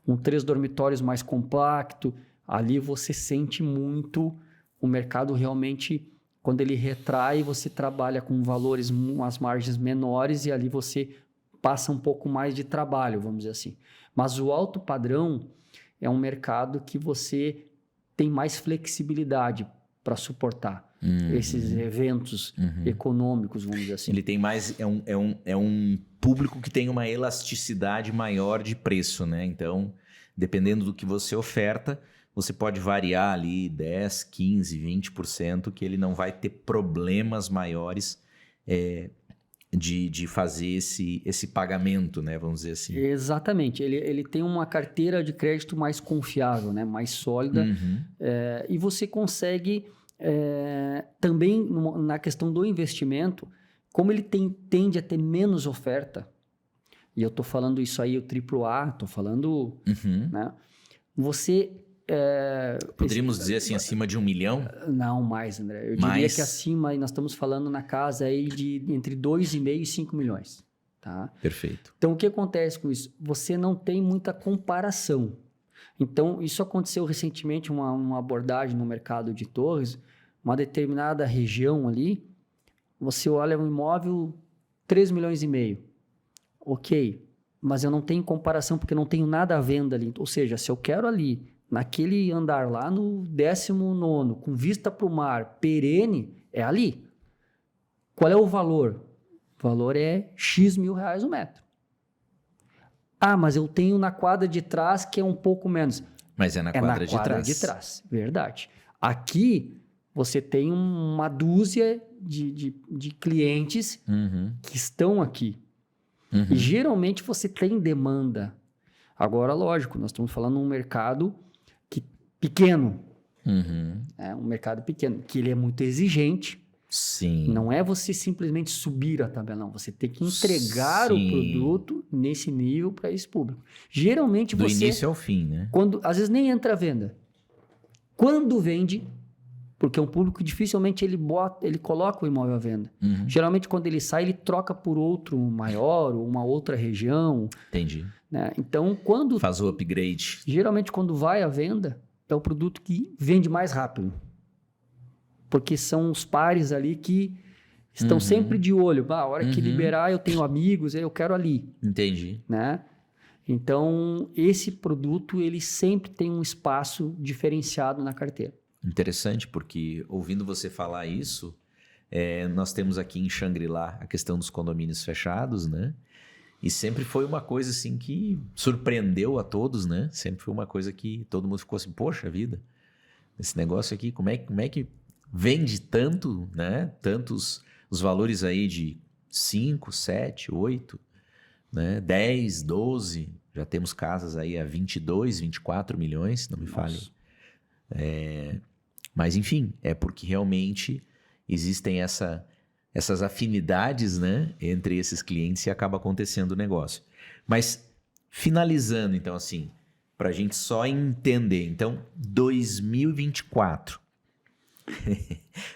um 3 dormitórios mais compacto. Ali você sente muito o mercado realmente, quando ele retrai, você trabalha com valores, umas margens menores, e ali você passa um pouco mais de trabalho, vamos dizer assim. Mas o alto padrão é um mercado que você tem mais flexibilidade para suportar esses eventos econômicos, vamos dizer assim. Ele tem mais... É um público que tem uma elasticidade maior de preço, né? Então, dependendo do que você oferta, você pode variar ali 10, 15, 20%, que ele não vai ter problemas maiores de fazer esse pagamento, né? Vamos dizer assim. Exatamente. Ele tem uma carteira de crédito mais confiável, né? Mais sólida. E você consegue... também na questão do investimento, como ele tende a ter menos oferta, e eu estou falando isso aí, o AAA, estou falando, né? Você... Poderíamos dizer assim, acima de 1 milhão? Não, mais, André. Eu diria que acima, nós estamos falando na casa aí de entre 2,5 e 5 milhões. Tá? Perfeito. Então, o que acontece com isso? Você não tem muita comparação. Então, isso aconteceu recentemente, uma abordagem no mercado de torres, uma determinada região ali, você olha um imóvel 3 milhões e meio. Ok, mas eu não tenho comparação porque não tenho nada à venda ali. Ou seja, se eu quero ali, naquele andar lá no 19º, com vista para o mar, perene, é ali. Qual é o valor? O valor é X mil reais o metro. Ah, mas eu tenho na quadra de trás que é um pouco menos. Mas é na quadra de trás. Verdade. Aqui, você tem uma dúzia de clientes que estão aqui. E geralmente você tem demanda. Agora, lógico, nós estamos falando de um mercado pequeno. Um mercado pequeno, que ele é muito exigente. Sim. Não é você simplesmente subir a tabela, não. Você tem que entregar o produto nesse nível para esse público. Geralmente do você... início ao fim, né? Às vezes nem entra a venda. Quando vende, porque é um público que dificilmente ele coloca o imóvel à venda. Geralmente quando ele sai, ele troca por outro maior ou uma outra região. Entendi. Né? Então, quando... Faz o upgrade. Geralmente quando vai à venda, é o produto que vende mais rápido. Porque são os pares ali que estão sempre de olho. A hora que liberar, eu tenho amigos, eu quero ali. Entendi. Né? Então, esse produto, ele sempre tem um espaço diferenciado na carteira. Interessante, porque ouvindo você falar isso, nós temos aqui em Xangri-Lá a questão dos condomínios fechados, né? E sempre foi uma coisa assim que surpreendeu a todos, né? Sempre foi uma coisa que todo mundo ficou assim, poxa vida, esse negócio aqui, como é que vende tanto, né? Tantos os valores aí de 5, 7, 8, né? 10, 12, já temos casas aí a 22, 24 milhões, não me falem. Mas enfim, é porque realmente existem essas afinidades, né, entre esses clientes e acaba acontecendo o negócio. Mas finalizando, então, assim, para a gente só entender. Então, 2024.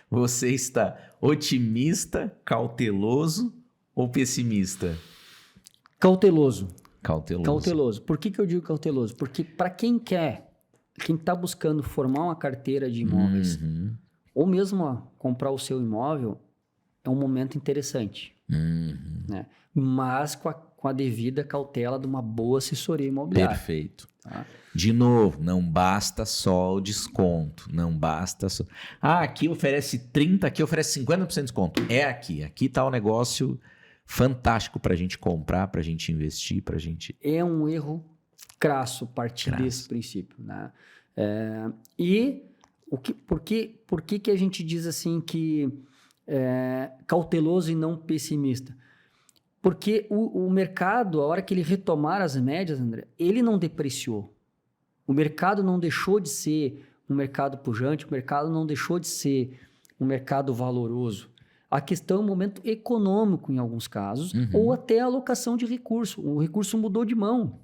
Você está otimista, cauteloso ou pessimista? Cauteloso. Cauteloso. Cauteloso. Por que eu digo cauteloso? Porque para quem está buscando formar uma carteira de imóveis, ou mesmo comprar o seu imóvel, é um momento interessante. Né? Mas com a devida cautela de uma boa assessoria imobiliária. Perfeito. Tá? De novo, não basta só o desconto. Não basta só... aqui oferece 30%, aqui oferece 50% de desconto. É aqui. Aqui está o negócio fantástico para a gente comprar, para a gente investir, para a gente... É um erro crasso partir desse princípio. Né? E por que a gente diz assim que cauteloso e não pessimista? Porque o mercado, a hora que ele retomar as médias, André, ele não depreciou. O mercado não deixou de ser um mercado pujante, o mercado não deixou de ser um mercado valoroso. A questão é o momento econômico, em alguns casos, ou até a alocação de recurso. O recurso mudou de mão.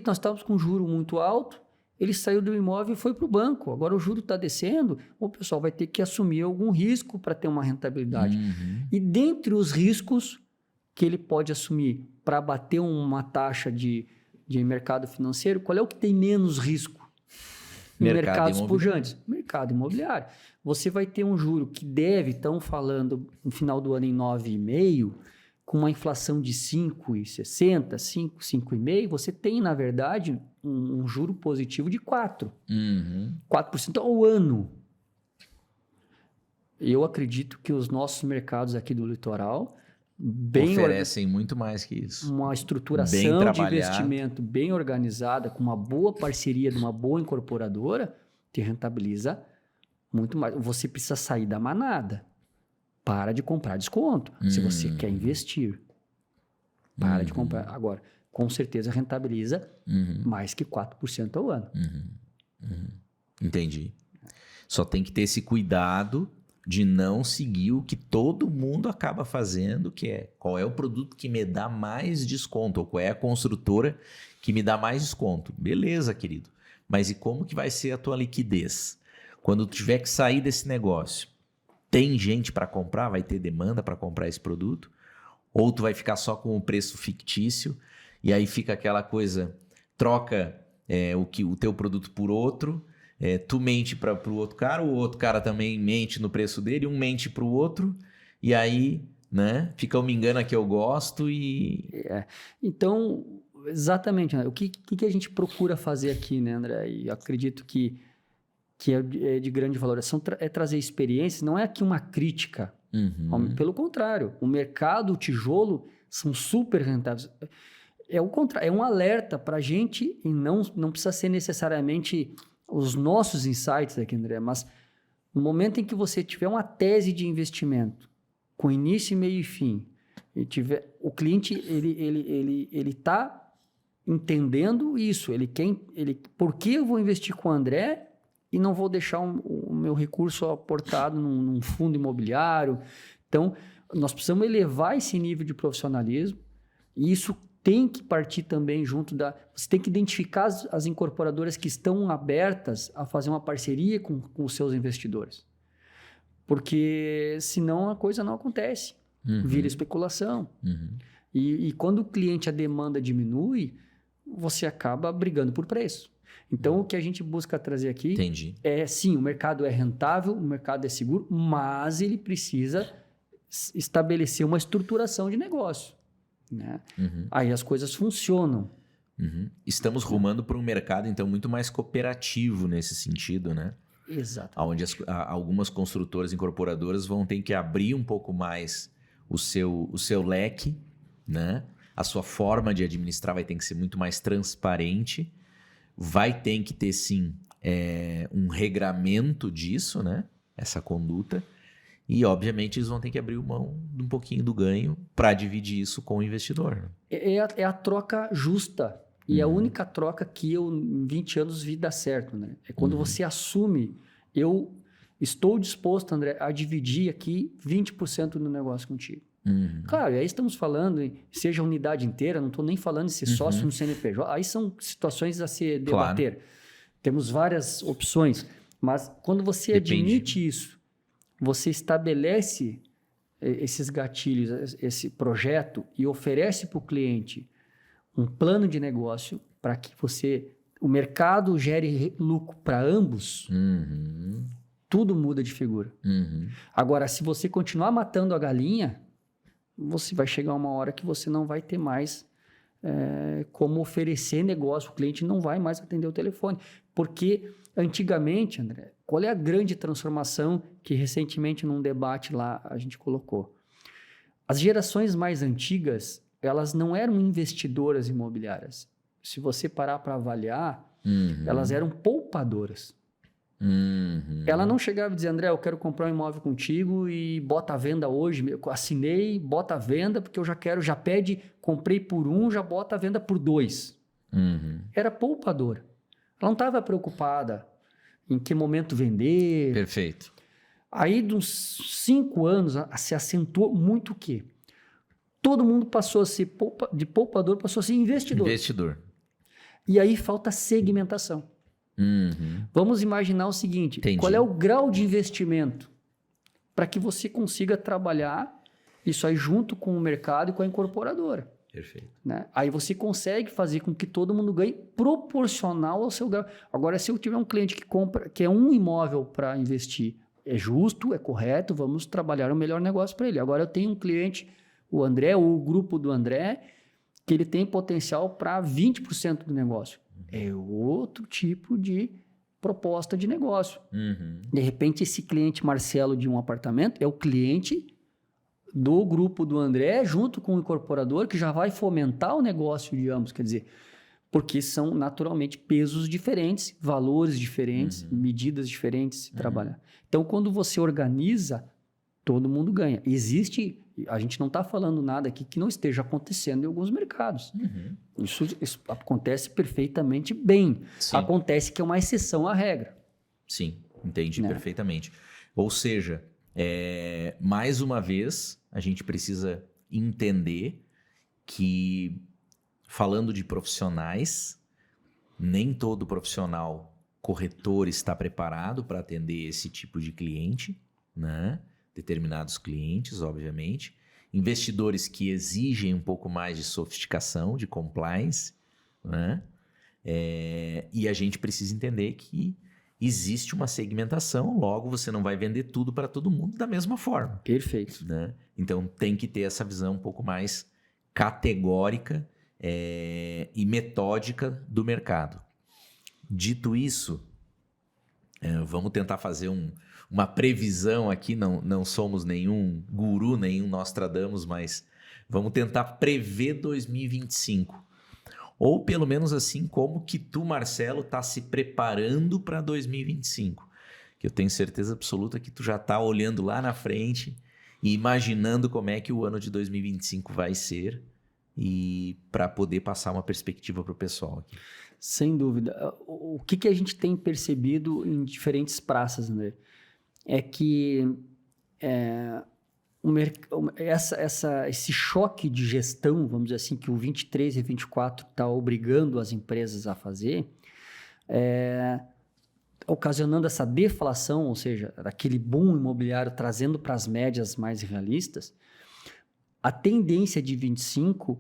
Nós estávamos com um juro muito alto, ele saiu do imóvel e foi para o banco. Agora o juro está descendo, o pessoal vai ter que assumir algum risco para ter uma rentabilidade. E dentre os riscos que ele pode assumir para bater uma taxa de mercado financeiro, qual é o que tem menos risco? Mercados pujantes. Mercado imobiliário. Você vai ter um juro que estão falando no final do ano em 9,5%, com uma inflação de 5,60%, 5,5%, você tem, na verdade, um juro positivo de 4%. 4% ao ano. Eu acredito que os nossos mercados aqui do litoral oferecem muito mais que isso. Uma estruturação de investimento bem organizada, com uma boa parceria de uma boa incorporadora, te rentabiliza muito mais. Você precisa sair da manada. Para de comprar desconto. Se você quer investir, para de comprar. Agora, com certeza rentabiliza mais que 4% ao ano. Entendi. Só tem que ter esse cuidado de não seguir o que todo mundo acaba fazendo, que é qual é o produto que me dá mais desconto, ou qual é a construtora que me dá mais desconto. Beleza, querido. Mas e como que vai ser a tua liquidez? Quando tu tiver que sair desse negócio, tem gente para comprar? Vai ter demanda para comprar esse produto? Ou tu vai ficar só com o preço fictício e aí fica aquela coisa, troca o teu produto por outro, tu mente para o outro cara, o outro cara também mente no preço dele, um mente para o outro, e aí, né, fica me engana que eu gosto e... Então, exatamente, né? O que a gente procura fazer aqui, né, André? E eu acredito que é de grande valor, é trazer experiências, não é aqui uma crítica. Pelo contrário, o mercado, o tijolo, são super rentáveis. É o contrário, é um alerta para a gente, e não precisa ser necessariamente os nossos insights aqui, André, mas no momento em que você tiver uma tese de investimento, com início, meio e fim, o cliente ele está entendendo isso, por que eu vou investir com o André e não vou deixar o meu recurso aportado num fundo imobiliário? Então, nós precisamos elevar esse nível de profissionalismo, e isso tem que partir também junto você tem que identificar as incorporadoras que estão abertas a fazer uma parceria com os seus investidores. Porque senão a coisa não acontece. Vira especulação. E quando o cliente, a demanda diminui, você acaba brigando por preço. Então, o que a gente busca trazer aqui sim, o mercado é rentável, o mercado é seguro, mas ele precisa estabelecer uma estruturação de negócio. Né? Aí as coisas funcionam. Estamos rumando para um mercado, então, muito mais cooperativo nesse sentido, né? Exato. Onde algumas construtoras incorporadoras vão ter que abrir um pouco mais o seu leque, né? A sua forma de administrar vai ter que ser muito mais transparente. Vai ter que ter, sim, um regramento disso, né? Essa conduta. E, obviamente, eles vão ter que abrir mão de um pouquinho do ganho para dividir isso com o investidor. Né? É a troca justa. E a única troca que eu, em 20 anos, vi dar certo. Né? É quando você assume, eu estou disposto, André, a dividir aqui 20% do negócio contigo. Claro, e aí estamos falando, seja a unidade inteira, não estou nem falando de ser sócio no CNPJ, aí são situações a se debater. Claro. Temos várias opções, mas quando você admite isso, você estabelece esses gatilhos, esse projeto e oferece para o cliente um plano de negócio para que o mercado gere lucro para ambos, tudo muda de figura. Agora, se você continuar matando a galinha, você vai chegar uma hora que você não vai ter mais como oferecer negócio. O cliente não vai mais atender o telefone. Porque antigamente, André, qual é a grande transformação que recentemente num debate lá a gente colocou? As gerações mais antigas, elas não eram investidoras imobiliárias. Se você parar para avaliar, elas eram poupadoras. Ela não chegava e dizia, André, eu quero comprar um imóvel contigo e bota a venda hoje, eu assinei, bota a venda, porque eu já pede, comprei por 1, já bota a venda por 2. Era poupadora. Ela não estava preocupada em que momento vender. Perfeito. Aí, de uns 5 anos, se acentuou muito o quê? Todo mundo passou a ser de poupador, passou a ser investidor. E aí falta segmentação. Vamos imaginar o seguinte, qual é o grau de investimento para que você consiga trabalhar isso aí junto com o mercado e com a incorporadora. Perfeito. Né? Aí você consegue fazer com que todo mundo ganhe proporcional ao seu grau. Agora, se eu tiver um cliente que quer um imóvel para investir, é justo, é correto, vamos trabalhar o melhor negócio para ele. Agora, eu tenho um cliente, o André, ou o grupo do André, que ele tem potencial para 20% do negócio. É outro tipo de proposta de negócio. De repente, esse cliente Marcelo de um apartamento é o cliente do grupo do André, junto com o incorporador, que já vai fomentar o negócio de ambos. Quer dizer, porque são naturalmente pesos diferentes, valores diferentes, medidas diferentes de trabalhar. Então, quando você organiza, todo mundo ganha. A gente não está falando nada aqui que não esteja acontecendo em alguns mercados. Isso acontece perfeitamente bem. Sim. Acontece que é uma exceção à regra. Sim, entendi perfeitamente. Ou seja, mais uma vez, a gente precisa entender que, falando de profissionais, nem todo profissional corretor está preparado para atender esse tipo de cliente, né? Determinados clientes, obviamente, investidores que exigem um pouco mais de sofisticação, de compliance, né? E a gente precisa entender que existe uma segmentação, logo você não vai vender tudo para todo mundo da mesma forma. Perfeito. Né? Então tem que ter essa visão um pouco mais categórica e metódica do mercado. Dito isso, vamos tentar fazer uma previsão aqui, não somos nenhum guru, nenhum Nostradamus, mas vamos tentar prever 2025. Ou pelo menos assim como que tu, Marcelo, está se preparando para 2025. Que eu tenho certeza absoluta que tu já está olhando lá na frente e imaginando como é que o ano de 2025 vai ser e para poder passar uma perspectiva para o pessoal aqui. Sem dúvida. O que a gente tem percebido em diferentes praças, André? É que esse choque de gestão, vamos dizer assim, que o 23 e 24 está obrigando as empresas a fazer, ocasionando essa deflação, ou seja, aquele boom imobiliário trazendo para as médias mais realistas, a tendência de 25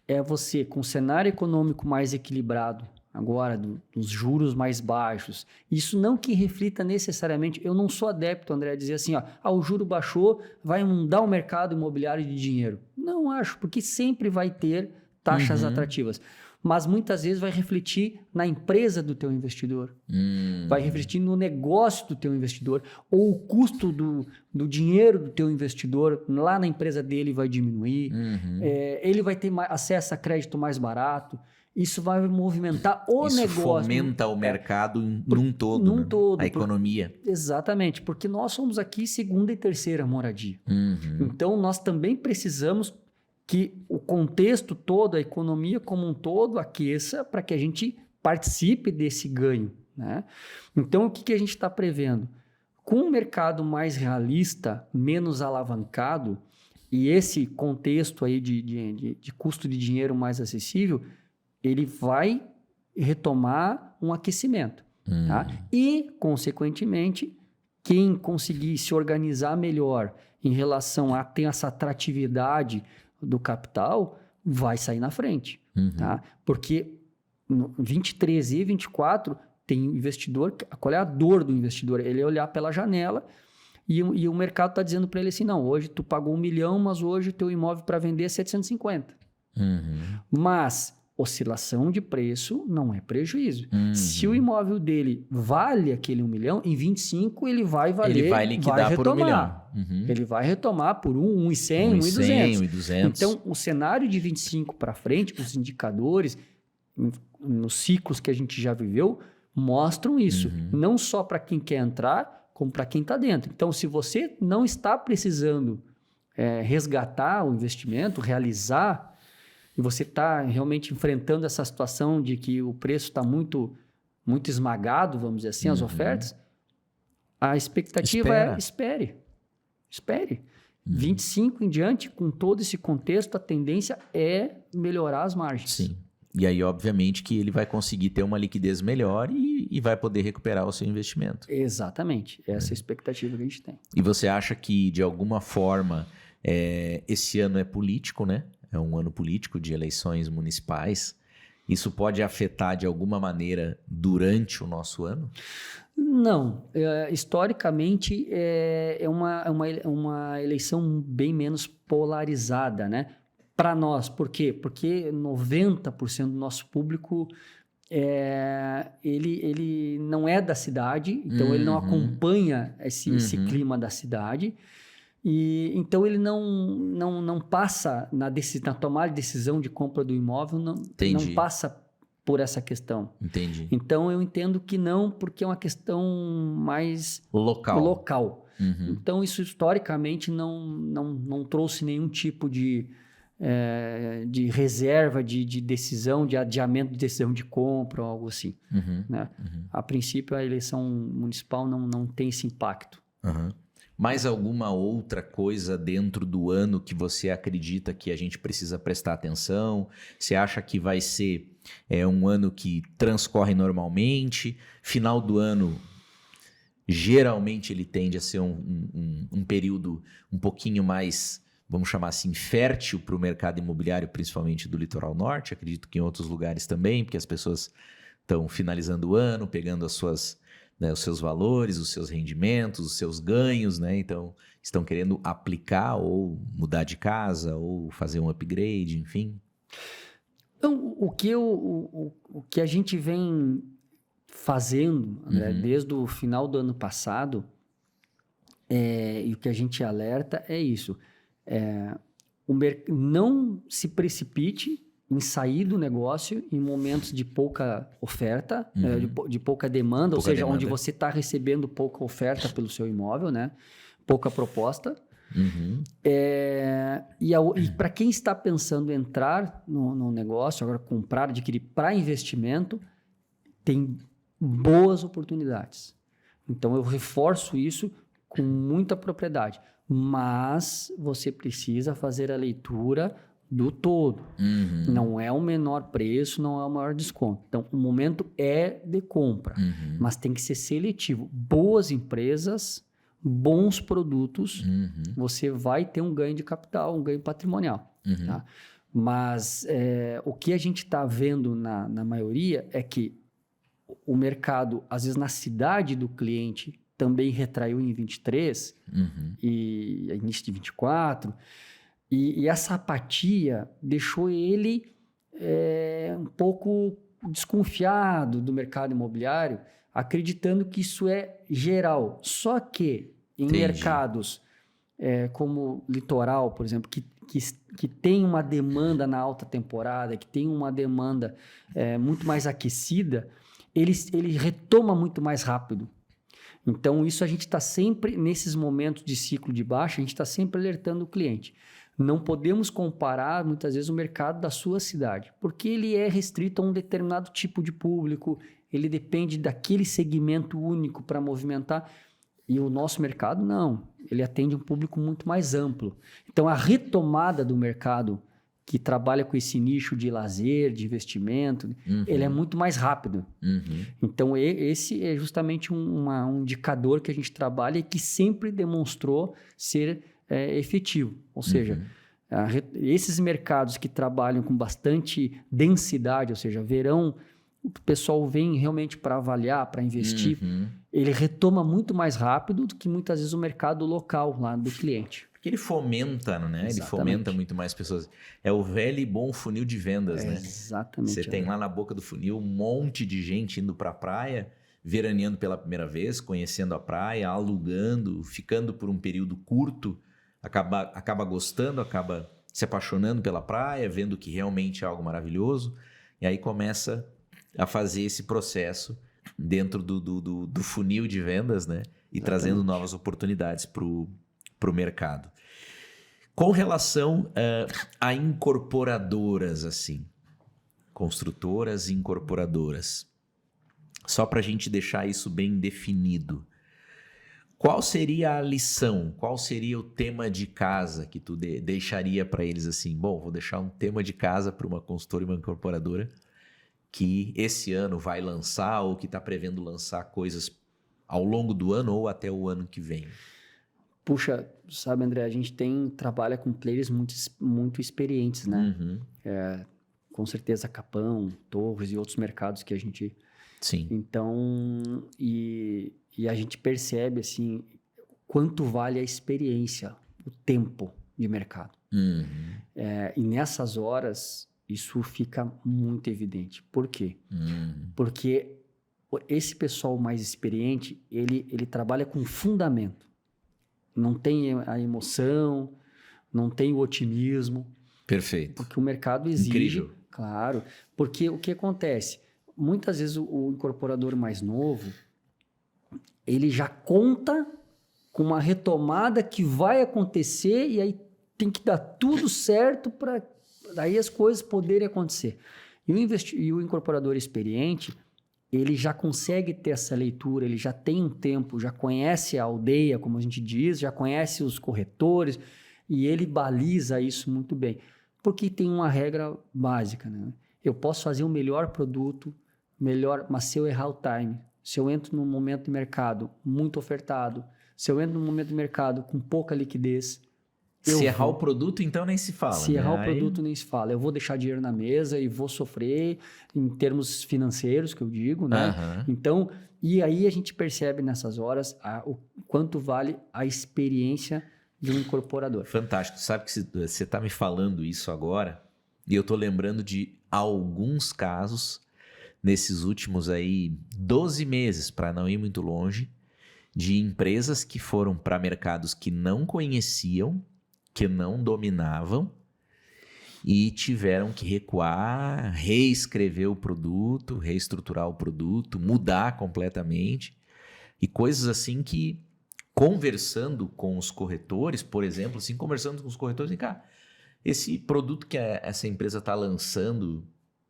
é você, com o cenário econômico mais equilibrado, agora, dos juros mais baixos. Isso não que reflita necessariamente... Eu não sou adepto, André, a dizer assim, o juro baixou, vai mudar o mercado imobiliário de dinheiro. Não acho, porque sempre vai ter taxas atrativas. Mas muitas vezes vai refletir na empresa do teu investidor. Vai refletir no negócio do teu investidor. Ou o custo do dinheiro do teu investidor lá na empresa dele vai diminuir. Ele vai ter acesso a crédito mais barato. Isso vai movimentar o negócio. Isso fomenta o mercado num todo, a economia. Exatamente, porque nós somos aqui segunda e terceira moradia. Então, nós também precisamos que o contexto todo, a economia como um todo, aqueça para que a gente participe desse ganho. Né? Então, o que a gente está prevendo? Com um mercado mais realista, menos alavancado, E esse contexto aí de custo de dinheiro mais acessível, ele vai retomar um aquecimento. Tá? E, consequentemente, quem conseguir se organizar melhor em relação a ter essa atratividade do capital, vai sair na frente. Tá? Porque no 23 e 24 tem investidor, qual é a dor do investidor? Ele olhar pela janela e o mercado está dizendo para ele assim, não, hoje tu pagou 1 milhão, mas hoje o teu imóvel para vender é 750. Mas oscilação de preço não é prejuízo. Se o imóvel dele vale aquele 1 milhão, em 25 ele vai valer, ele vai liquidar por 1 milhão. Ele vai retomar por 1,100, 1,200. Então, o cenário de 25 para frente, os indicadores, nos ciclos que a gente já viveu, mostram isso. Não só para quem quer entrar, como para quem está dentro. Então, se você não está precisando resgatar o investimento, realizar, e você está realmente enfrentando essa situação de que o preço está muito, muito esmagado, vamos dizer assim, as ofertas, a expectativa é espere. 25 em diante, com todo esse contexto, a tendência é melhorar as margens. Sim. E aí, obviamente, que ele vai conseguir ter uma liquidez melhor e vai poder recuperar o seu investimento. Exatamente. Essa é a expectativa que a gente tem. E você acha que, de alguma forma, esse ano é político, né? É um ano político de eleições municipais. Isso pode afetar de alguma maneira durante o nosso ano? Não. Historicamente, é uma eleição bem menos polarizada, né? Para nós. Por quê? Porque 90% do nosso público ele não é da cidade, então ele não acompanha esse clima da cidade. E, então, ele não passa na tomada de decisão de compra do imóvel, não passa por essa questão. Entendi. Então, eu entendo que não, porque é uma questão mais local. Então, isso historicamente não trouxe nenhum tipo de reserva, de decisão, de adiamento de decisão de compra ou algo assim. Né? A princípio, a eleição municipal não tem esse impacto. Mais alguma outra coisa dentro do ano que você acredita que a gente precisa prestar atenção? Você acha que vai ser um ano que transcorre normalmente? Final do ano, geralmente ele tende a ser um período um pouquinho mais, vamos chamar assim, fértil para o mercado imobiliário, principalmente do litoral norte. Acredito que em outros lugares também, porque as pessoas estão finalizando o ano, pegando as suas... os seus valores, os seus rendimentos, os seus ganhos, né? Então, estão querendo aplicar ou mudar de casa ou fazer um upgrade, enfim. Então, o que a gente vem fazendo, André, desde o final do ano passado, e o que a gente alerta é isso. Não se precipite em sair do negócio em momentos de pouca oferta, de pouca demanda, ou seja, onde você está recebendo pouca oferta pelo seu imóvel, né? Pouca proposta. E para quem está pensando em entrar no negócio, agora comprar, adquirir para investimento, tem boas oportunidades. Então, eu reforço isso com muita propriedade. Mas você precisa fazer a leitura do todo. Não é o menor preço, não é o maior desconto. Então, o momento é de compra, mas tem que ser seletivo. Boas empresas, bons produtos, você vai ter um ganho de capital, um ganho patrimonial. Tá? Mas o que a gente está vendo na maioria é que o mercado, às vezes na cidade do cliente, também retraiu em 23 e início de 24. E essa apatia deixou ele um pouco desconfiado do mercado imobiliário, acreditando que isso é geral. Só que em mercados como litoral, por exemplo, que tem uma demanda na alta temporada, que tem uma demanda muito mais aquecida, ele retoma muito mais rápido. Então, isso a gente está sempre, nesses momentos de ciclo de baixa, a gente está sempre alertando o cliente. Não podemos comparar, muitas vezes, o mercado da sua cidade, porque ele é restrito a um determinado tipo de público, ele depende daquele segmento único para movimentar. E o nosso mercado, não. Ele atende um público muito mais amplo. Então, a retomada do mercado que trabalha com esse nicho de lazer, de investimento, ele é muito mais rápido. Então, esse é justamente um indicador que a gente trabalha e que sempre demonstrou ser efetivo. Ou seja, esses mercados que trabalham com bastante densidade, ou seja, verão, o pessoal vem realmente para avaliar, para investir, ele retoma muito mais rápido do que muitas vezes o mercado local lá do cliente. Porque ele fomenta, né? Exatamente. Ele fomenta muito mais pessoas. É o velho e bom funil de vendas, né? Exatamente. Você tem lá na boca do funil um monte de gente indo para a praia, veraneando pela primeira vez, conhecendo a praia, alugando, ficando por um período curto, acaba gostando, acaba se apaixonando pela praia, vendo que realmente é algo maravilhoso, e aí começa a fazer esse processo dentro do funil de vendas, né? E trazendo novas oportunidades para o mercado. Com relação a incorporadoras, assim, construtoras e incorporadoras, só para a gente deixar isso bem definido, qual seria a lição, qual seria o tema de casa que tu deixaria para eles assim? Bom, vou deixar um tema de casa para uma consultora e uma incorporadora que esse ano vai lançar ou que está prevendo lançar coisas ao longo do ano ou até o ano que vem. Puxa, sabe, André, a gente trabalha com players muito experientes, né? Com certeza Capão, Torres e outros mercados que a gente... Sim. Então, e a gente percebe, assim, quanto vale a experiência, o tempo de mercado. E nessas horas, isso fica muito evidente. Por quê? Porque esse pessoal mais experiente, ele trabalha com fundamento. Não tem a emoção, não tem o otimismo. Perfeito. Porque o mercado exige. Incrível. Claro. Porque o que acontece? Muitas vezes o incorporador mais novo, ele já conta com uma retomada que vai acontecer e aí tem que dar tudo certo para daí as coisas poderem acontecer. E o incorporador experiente, ele já consegue ter essa leitura, ele já tem um tempo, já conhece a aldeia, como a gente diz, já conhece os corretores, e ele baliza isso muito bem. Porque tem uma regra básica, né? Eu posso fazer o melhor produto, mas se eu errar o time, se eu entro num momento de mercado muito ofertado, se eu entro num momento de mercado com pouca liquidez... Se errar o produto, então nem se fala. Se errar o produto, nem se fala. Eu vou deixar dinheiro na mesa e vou sofrer em termos financeiros, que eu digo, né? Então, e aí a gente percebe nessas horas o quanto vale a experiência de um incorporador. Fantástico. Sabe que você está me falando isso agora e eu estou lembrando de alguns casos nesses últimos aí 12 meses, para não ir muito longe, de empresas que foram para mercados que não conheciam, que não dominavam e tiveram que recuar, reescrever o produto, reestruturar o produto, mudar completamente. E coisas assim que, conversando com os corretores, por exemplo, assim, conversando com os corretores, cara, esse produto que essa empresa está lançando,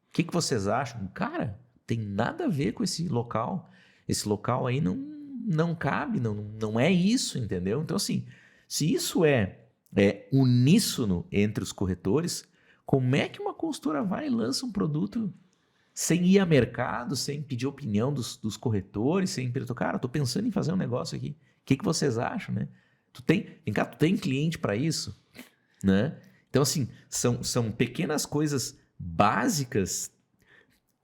o que vocês acham? Cara, tem nada a ver com esse local. Esse local aí não cabe, não é isso, entendeu? Então, assim, se isso é uníssono entre os corretores, como é que uma consultora vai e lança um produto sem ir a mercado, sem pedir opinião dos corretores, sem pedir, cara, tô pensando em fazer um negócio aqui, o que vocês acham, né? Tu tem cliente para isso, né? Então, assim, são pequenas coisas básicas,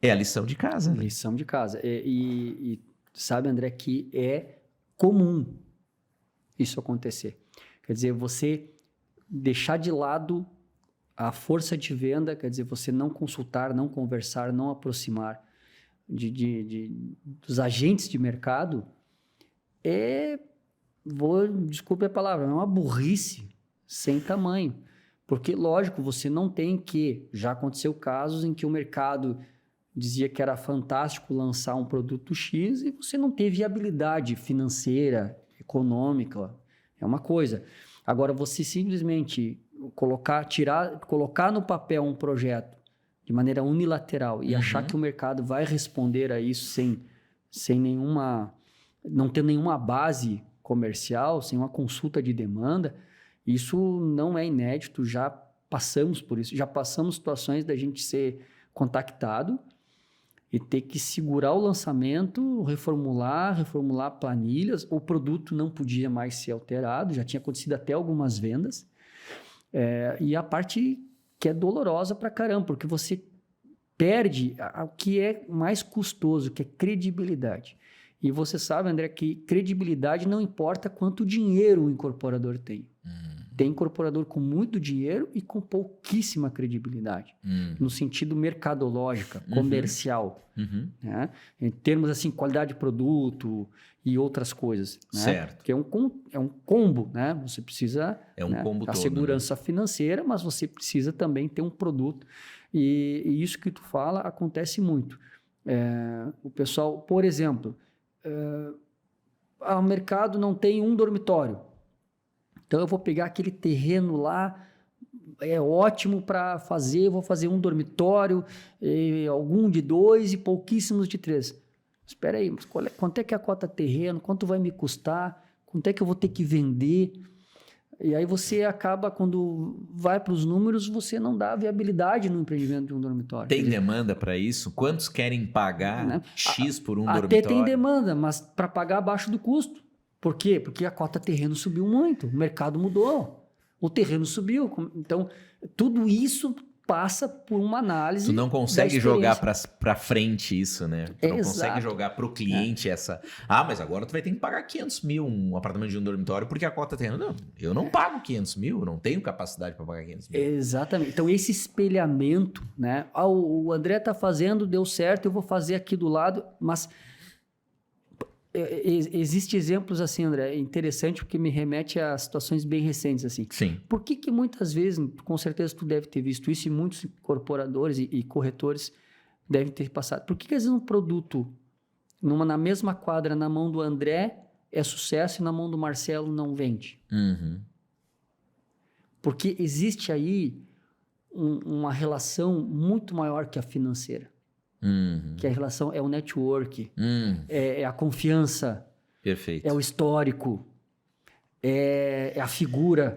é a lição de casa. Né? Lição de casa. E sabe, André, que é comum isso acontecer. Quer dizer, você deixar de lado a força de venda, quer dizer, você não consultar, não conversar, não aproximar dos agentes de mercado, desculpe a palavra, é uma burrice sem tamanho. Porque, lógico, você não tem que... Já aconteceu casos em que o mercado dizia que era fantástico lançar um produto X e você não teve viabilidade financeira, econômica, é uma coisa. Agora, você simplesmente colocar no papel um projeto de maneira unilateral e achar que o mercado vai responder a isso sem nenhuma... não ter nenhuma base comercial, sem uma consulta de demanda, isso não é inédito, já passamos por isso, já passamos situações da gente ser contactado e ter que segurar o lançamento, reformular planilhas, o produto não podia mais ser alterado, já tinha acontecido até algumas vendas, e a parte que é dolorosa pra caramba, porque você perde o que é mais custoso, que é credibilidade. E você sabe, André, que credibilidade não importa quanto dinheiro o incorporador tem. Tem incorporador com muito dinheiro e com pouquíssima credibilidade, no sentido mercadológico, comercial, né? Em termos assim, qualidade de produto e outras coisas. Né? Certo. Porque é um combo, né? Você precisa combo da todo, segurança financeira, mas você precisa também ter um produto. E isso que tu fala acontece muito. O pessoal, por exemplo, o mercado não tem um dormitório. Então, eu vou pegar aquele terreno lá, é ótimo para fazer, vou fazer um dormitório, algum de 2 e pouquíssimos de 3. Espera aí, quanto é que é a cota terreno? Quanto vai me custar? Quanto é que eu vou ter que vender? E aí você acaba, quando vai para os números, você não dá viabilidade no empreendimento de um dormitório. Tem demanda para isso? Quantos querem pagar, né, X por um dormitório? Até tem demanda, mas para pagar abaixo do custo. Por quê? Porque a cota terreno subiu muito, o mercado mudou, o terreno subiu. Então, tudo isso passa por uma análise. Tu não consegue jogar para frente isso, né? Tu não consegue jogar para o cliente essa... mas agora tu vai ter que pagar 500 mil um apartamento de um dormitório porque a cota terreno... Não, eu não pago 500 mil, eu não tenho capacidade para pagar 500 mil. Exatamente. Então, esse espelhamento, né? O André tá fazendo, deu certo, eu vou fazer aqui do lado, mas... Existem exemplos assim, André, interessante porque me remete a situações bem recentes assim. Sim. Por que muitas vezes, com certeza tu deve ter visto isso e muitos incorporadores e corretores devem ter passado. Por que às vezes um produto na mesma quadra na mão do André é sucesso e na mão do Marcelo não vende? Porque existe aí uma relação muito maior que a financeira. Que a relação é o network, é a confiança, perfeito, é o histórico, é a figura,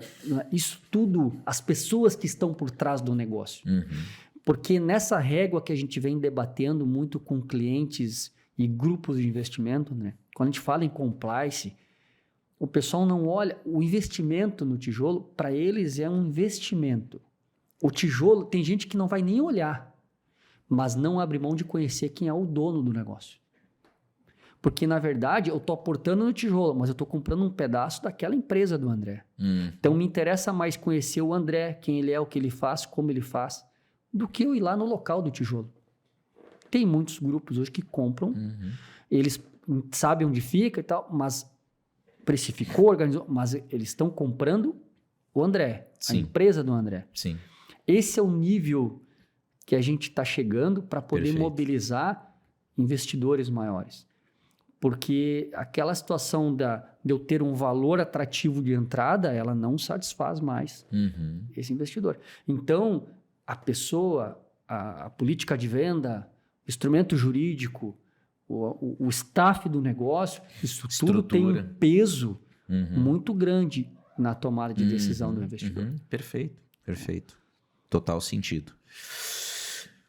isso tudo, as pessoas que estão por trás do negócio. Porque nessa régua que a gente vem debatendo muito com clientes e grupos de investimento, né? Quando a gente fala em compliance, o pessoal não olha, o investimento no tijolo, para eles é um investimento. O tijolo, tem gente que não vai nem olhar, mas não abre mão de conhecer quem é o dono do negócio. Porque, na verdade, eu estou aportando no tijolo, mas eu estou comprando um pedaço daquela empresa do André. Então, me interessa mais conhecer o André, quem ele é, o que ele faz, como ele faz, do que eu ir lá no local do tijolo. Tem muitos grupos hoje que compram, eles sabem onde fica e tal, mas precificou, organizou, mas eles estão comprando o André, a empresa do André. Sim. Esse é o nível que a gente está chegando para poder mobilizar investidores maiores. Porque aquela situação de eu ter um valor atrativo de entrada, ela não satisfaz mais esse investidor. Então, a pessoa, a política de venda, o instrumento jurídico, o staff do negócio, isso tudo tem um peso muito grande na tomada de decisão do investidor. Perfeito. Total sentido.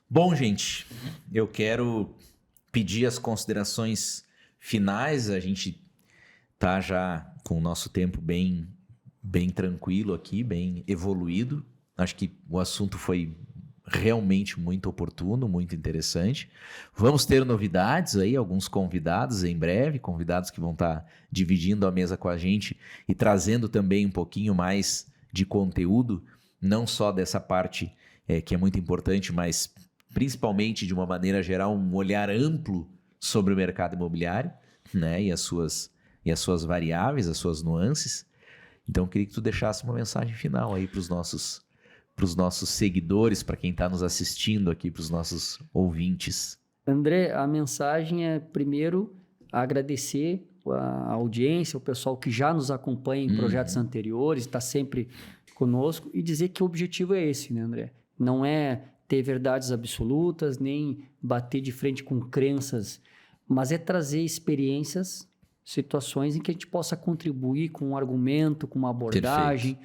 Bom, gente, eu quero pedir as considerações finais. A gente tá já com o nosso tempo bem tranquilo aqui, bem evoluído. Acho que o assunto foi realmente muito oportuno, muito interessante. Vamos ter novidades aí, alguns convidados em breve, convidados que vão estar dividindo a mesa com a gente e trazendo também um pouquinho mais de conteúdo, não só dessa parte que é muito importante, mas principalmente de uma maneira geral, um olhar amplo sobre o mercado imobiliário, né? E as suas variáveis, as suas nuances. Então, eu queria que tu deixasse uma mensagem final aí para os nossos seguidores, para quem está nos assistindo aqui, para os nossos ouvintes. André, a mensagem é, primeiro, agradecer a audiência, o pessoal que já nos acompanha em projetos anteriores, está sempre conosco, e dizer que o objetivo é esse, né, André? Não é ter verdades absolutas, nem bater de frente com crenças, mas é trazer experiências situações em que a gente possa contribuir com um argumento, com uma abordagem,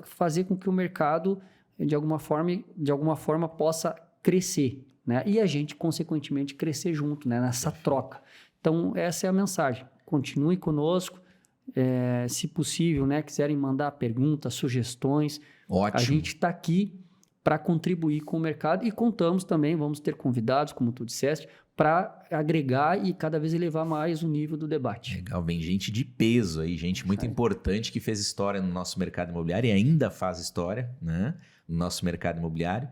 fazer com que o mercado, de alguma forma, possa crescer, né? E a gente, consequentemente, crescer junto, né? Nessa troca. Então, essa é a mensagem. Continue conosco. Se possível, né? Quiserem mandar perguntas, sugestões. Ótimo. A gente está aqui para contribuir com o mercado e contamos também, vamos ter convidados, como tu disseste, para agregar e cada vez elevar mais o nível do debate. Legal, vem gente de peso aí, gente muito importante que fez história no nosso mercado imobiliário e ainda faz história, né, no nosso mercado imobiliário.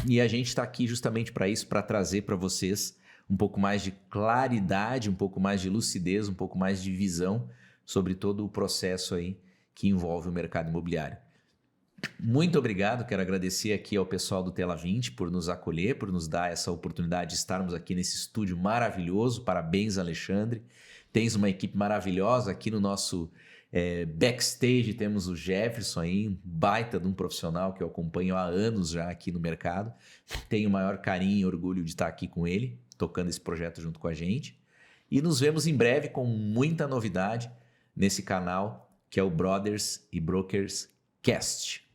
E a gente está aqui justamente para isso, para trazer para vocês um pouco mais de claridade, um pouco mais de lucidez, um pouco mais de visão sobre todo o processo aí que envolve o mercado imobiliário. Muito obrigado, quero agradecer aqui ao pessoal do Tela 20 por nos acolher, por nos dar essa oportunidade de estarmos aqui nesse estúdio maravilhoso. Parabéns, Alexandre. Tens uma equipe maravilhosa aqui no nosso backstage. Temos o Jefferson aí, um baita de um profissional que eu acompanho há anos já aqui no mercado. Tenho o maior carinho e orgulho de estar aqui com ele, tocando esse projeto junto com a gente. E nos vemos em breve com muita novidade nesse canal que é o Brothers e Brokers Cast.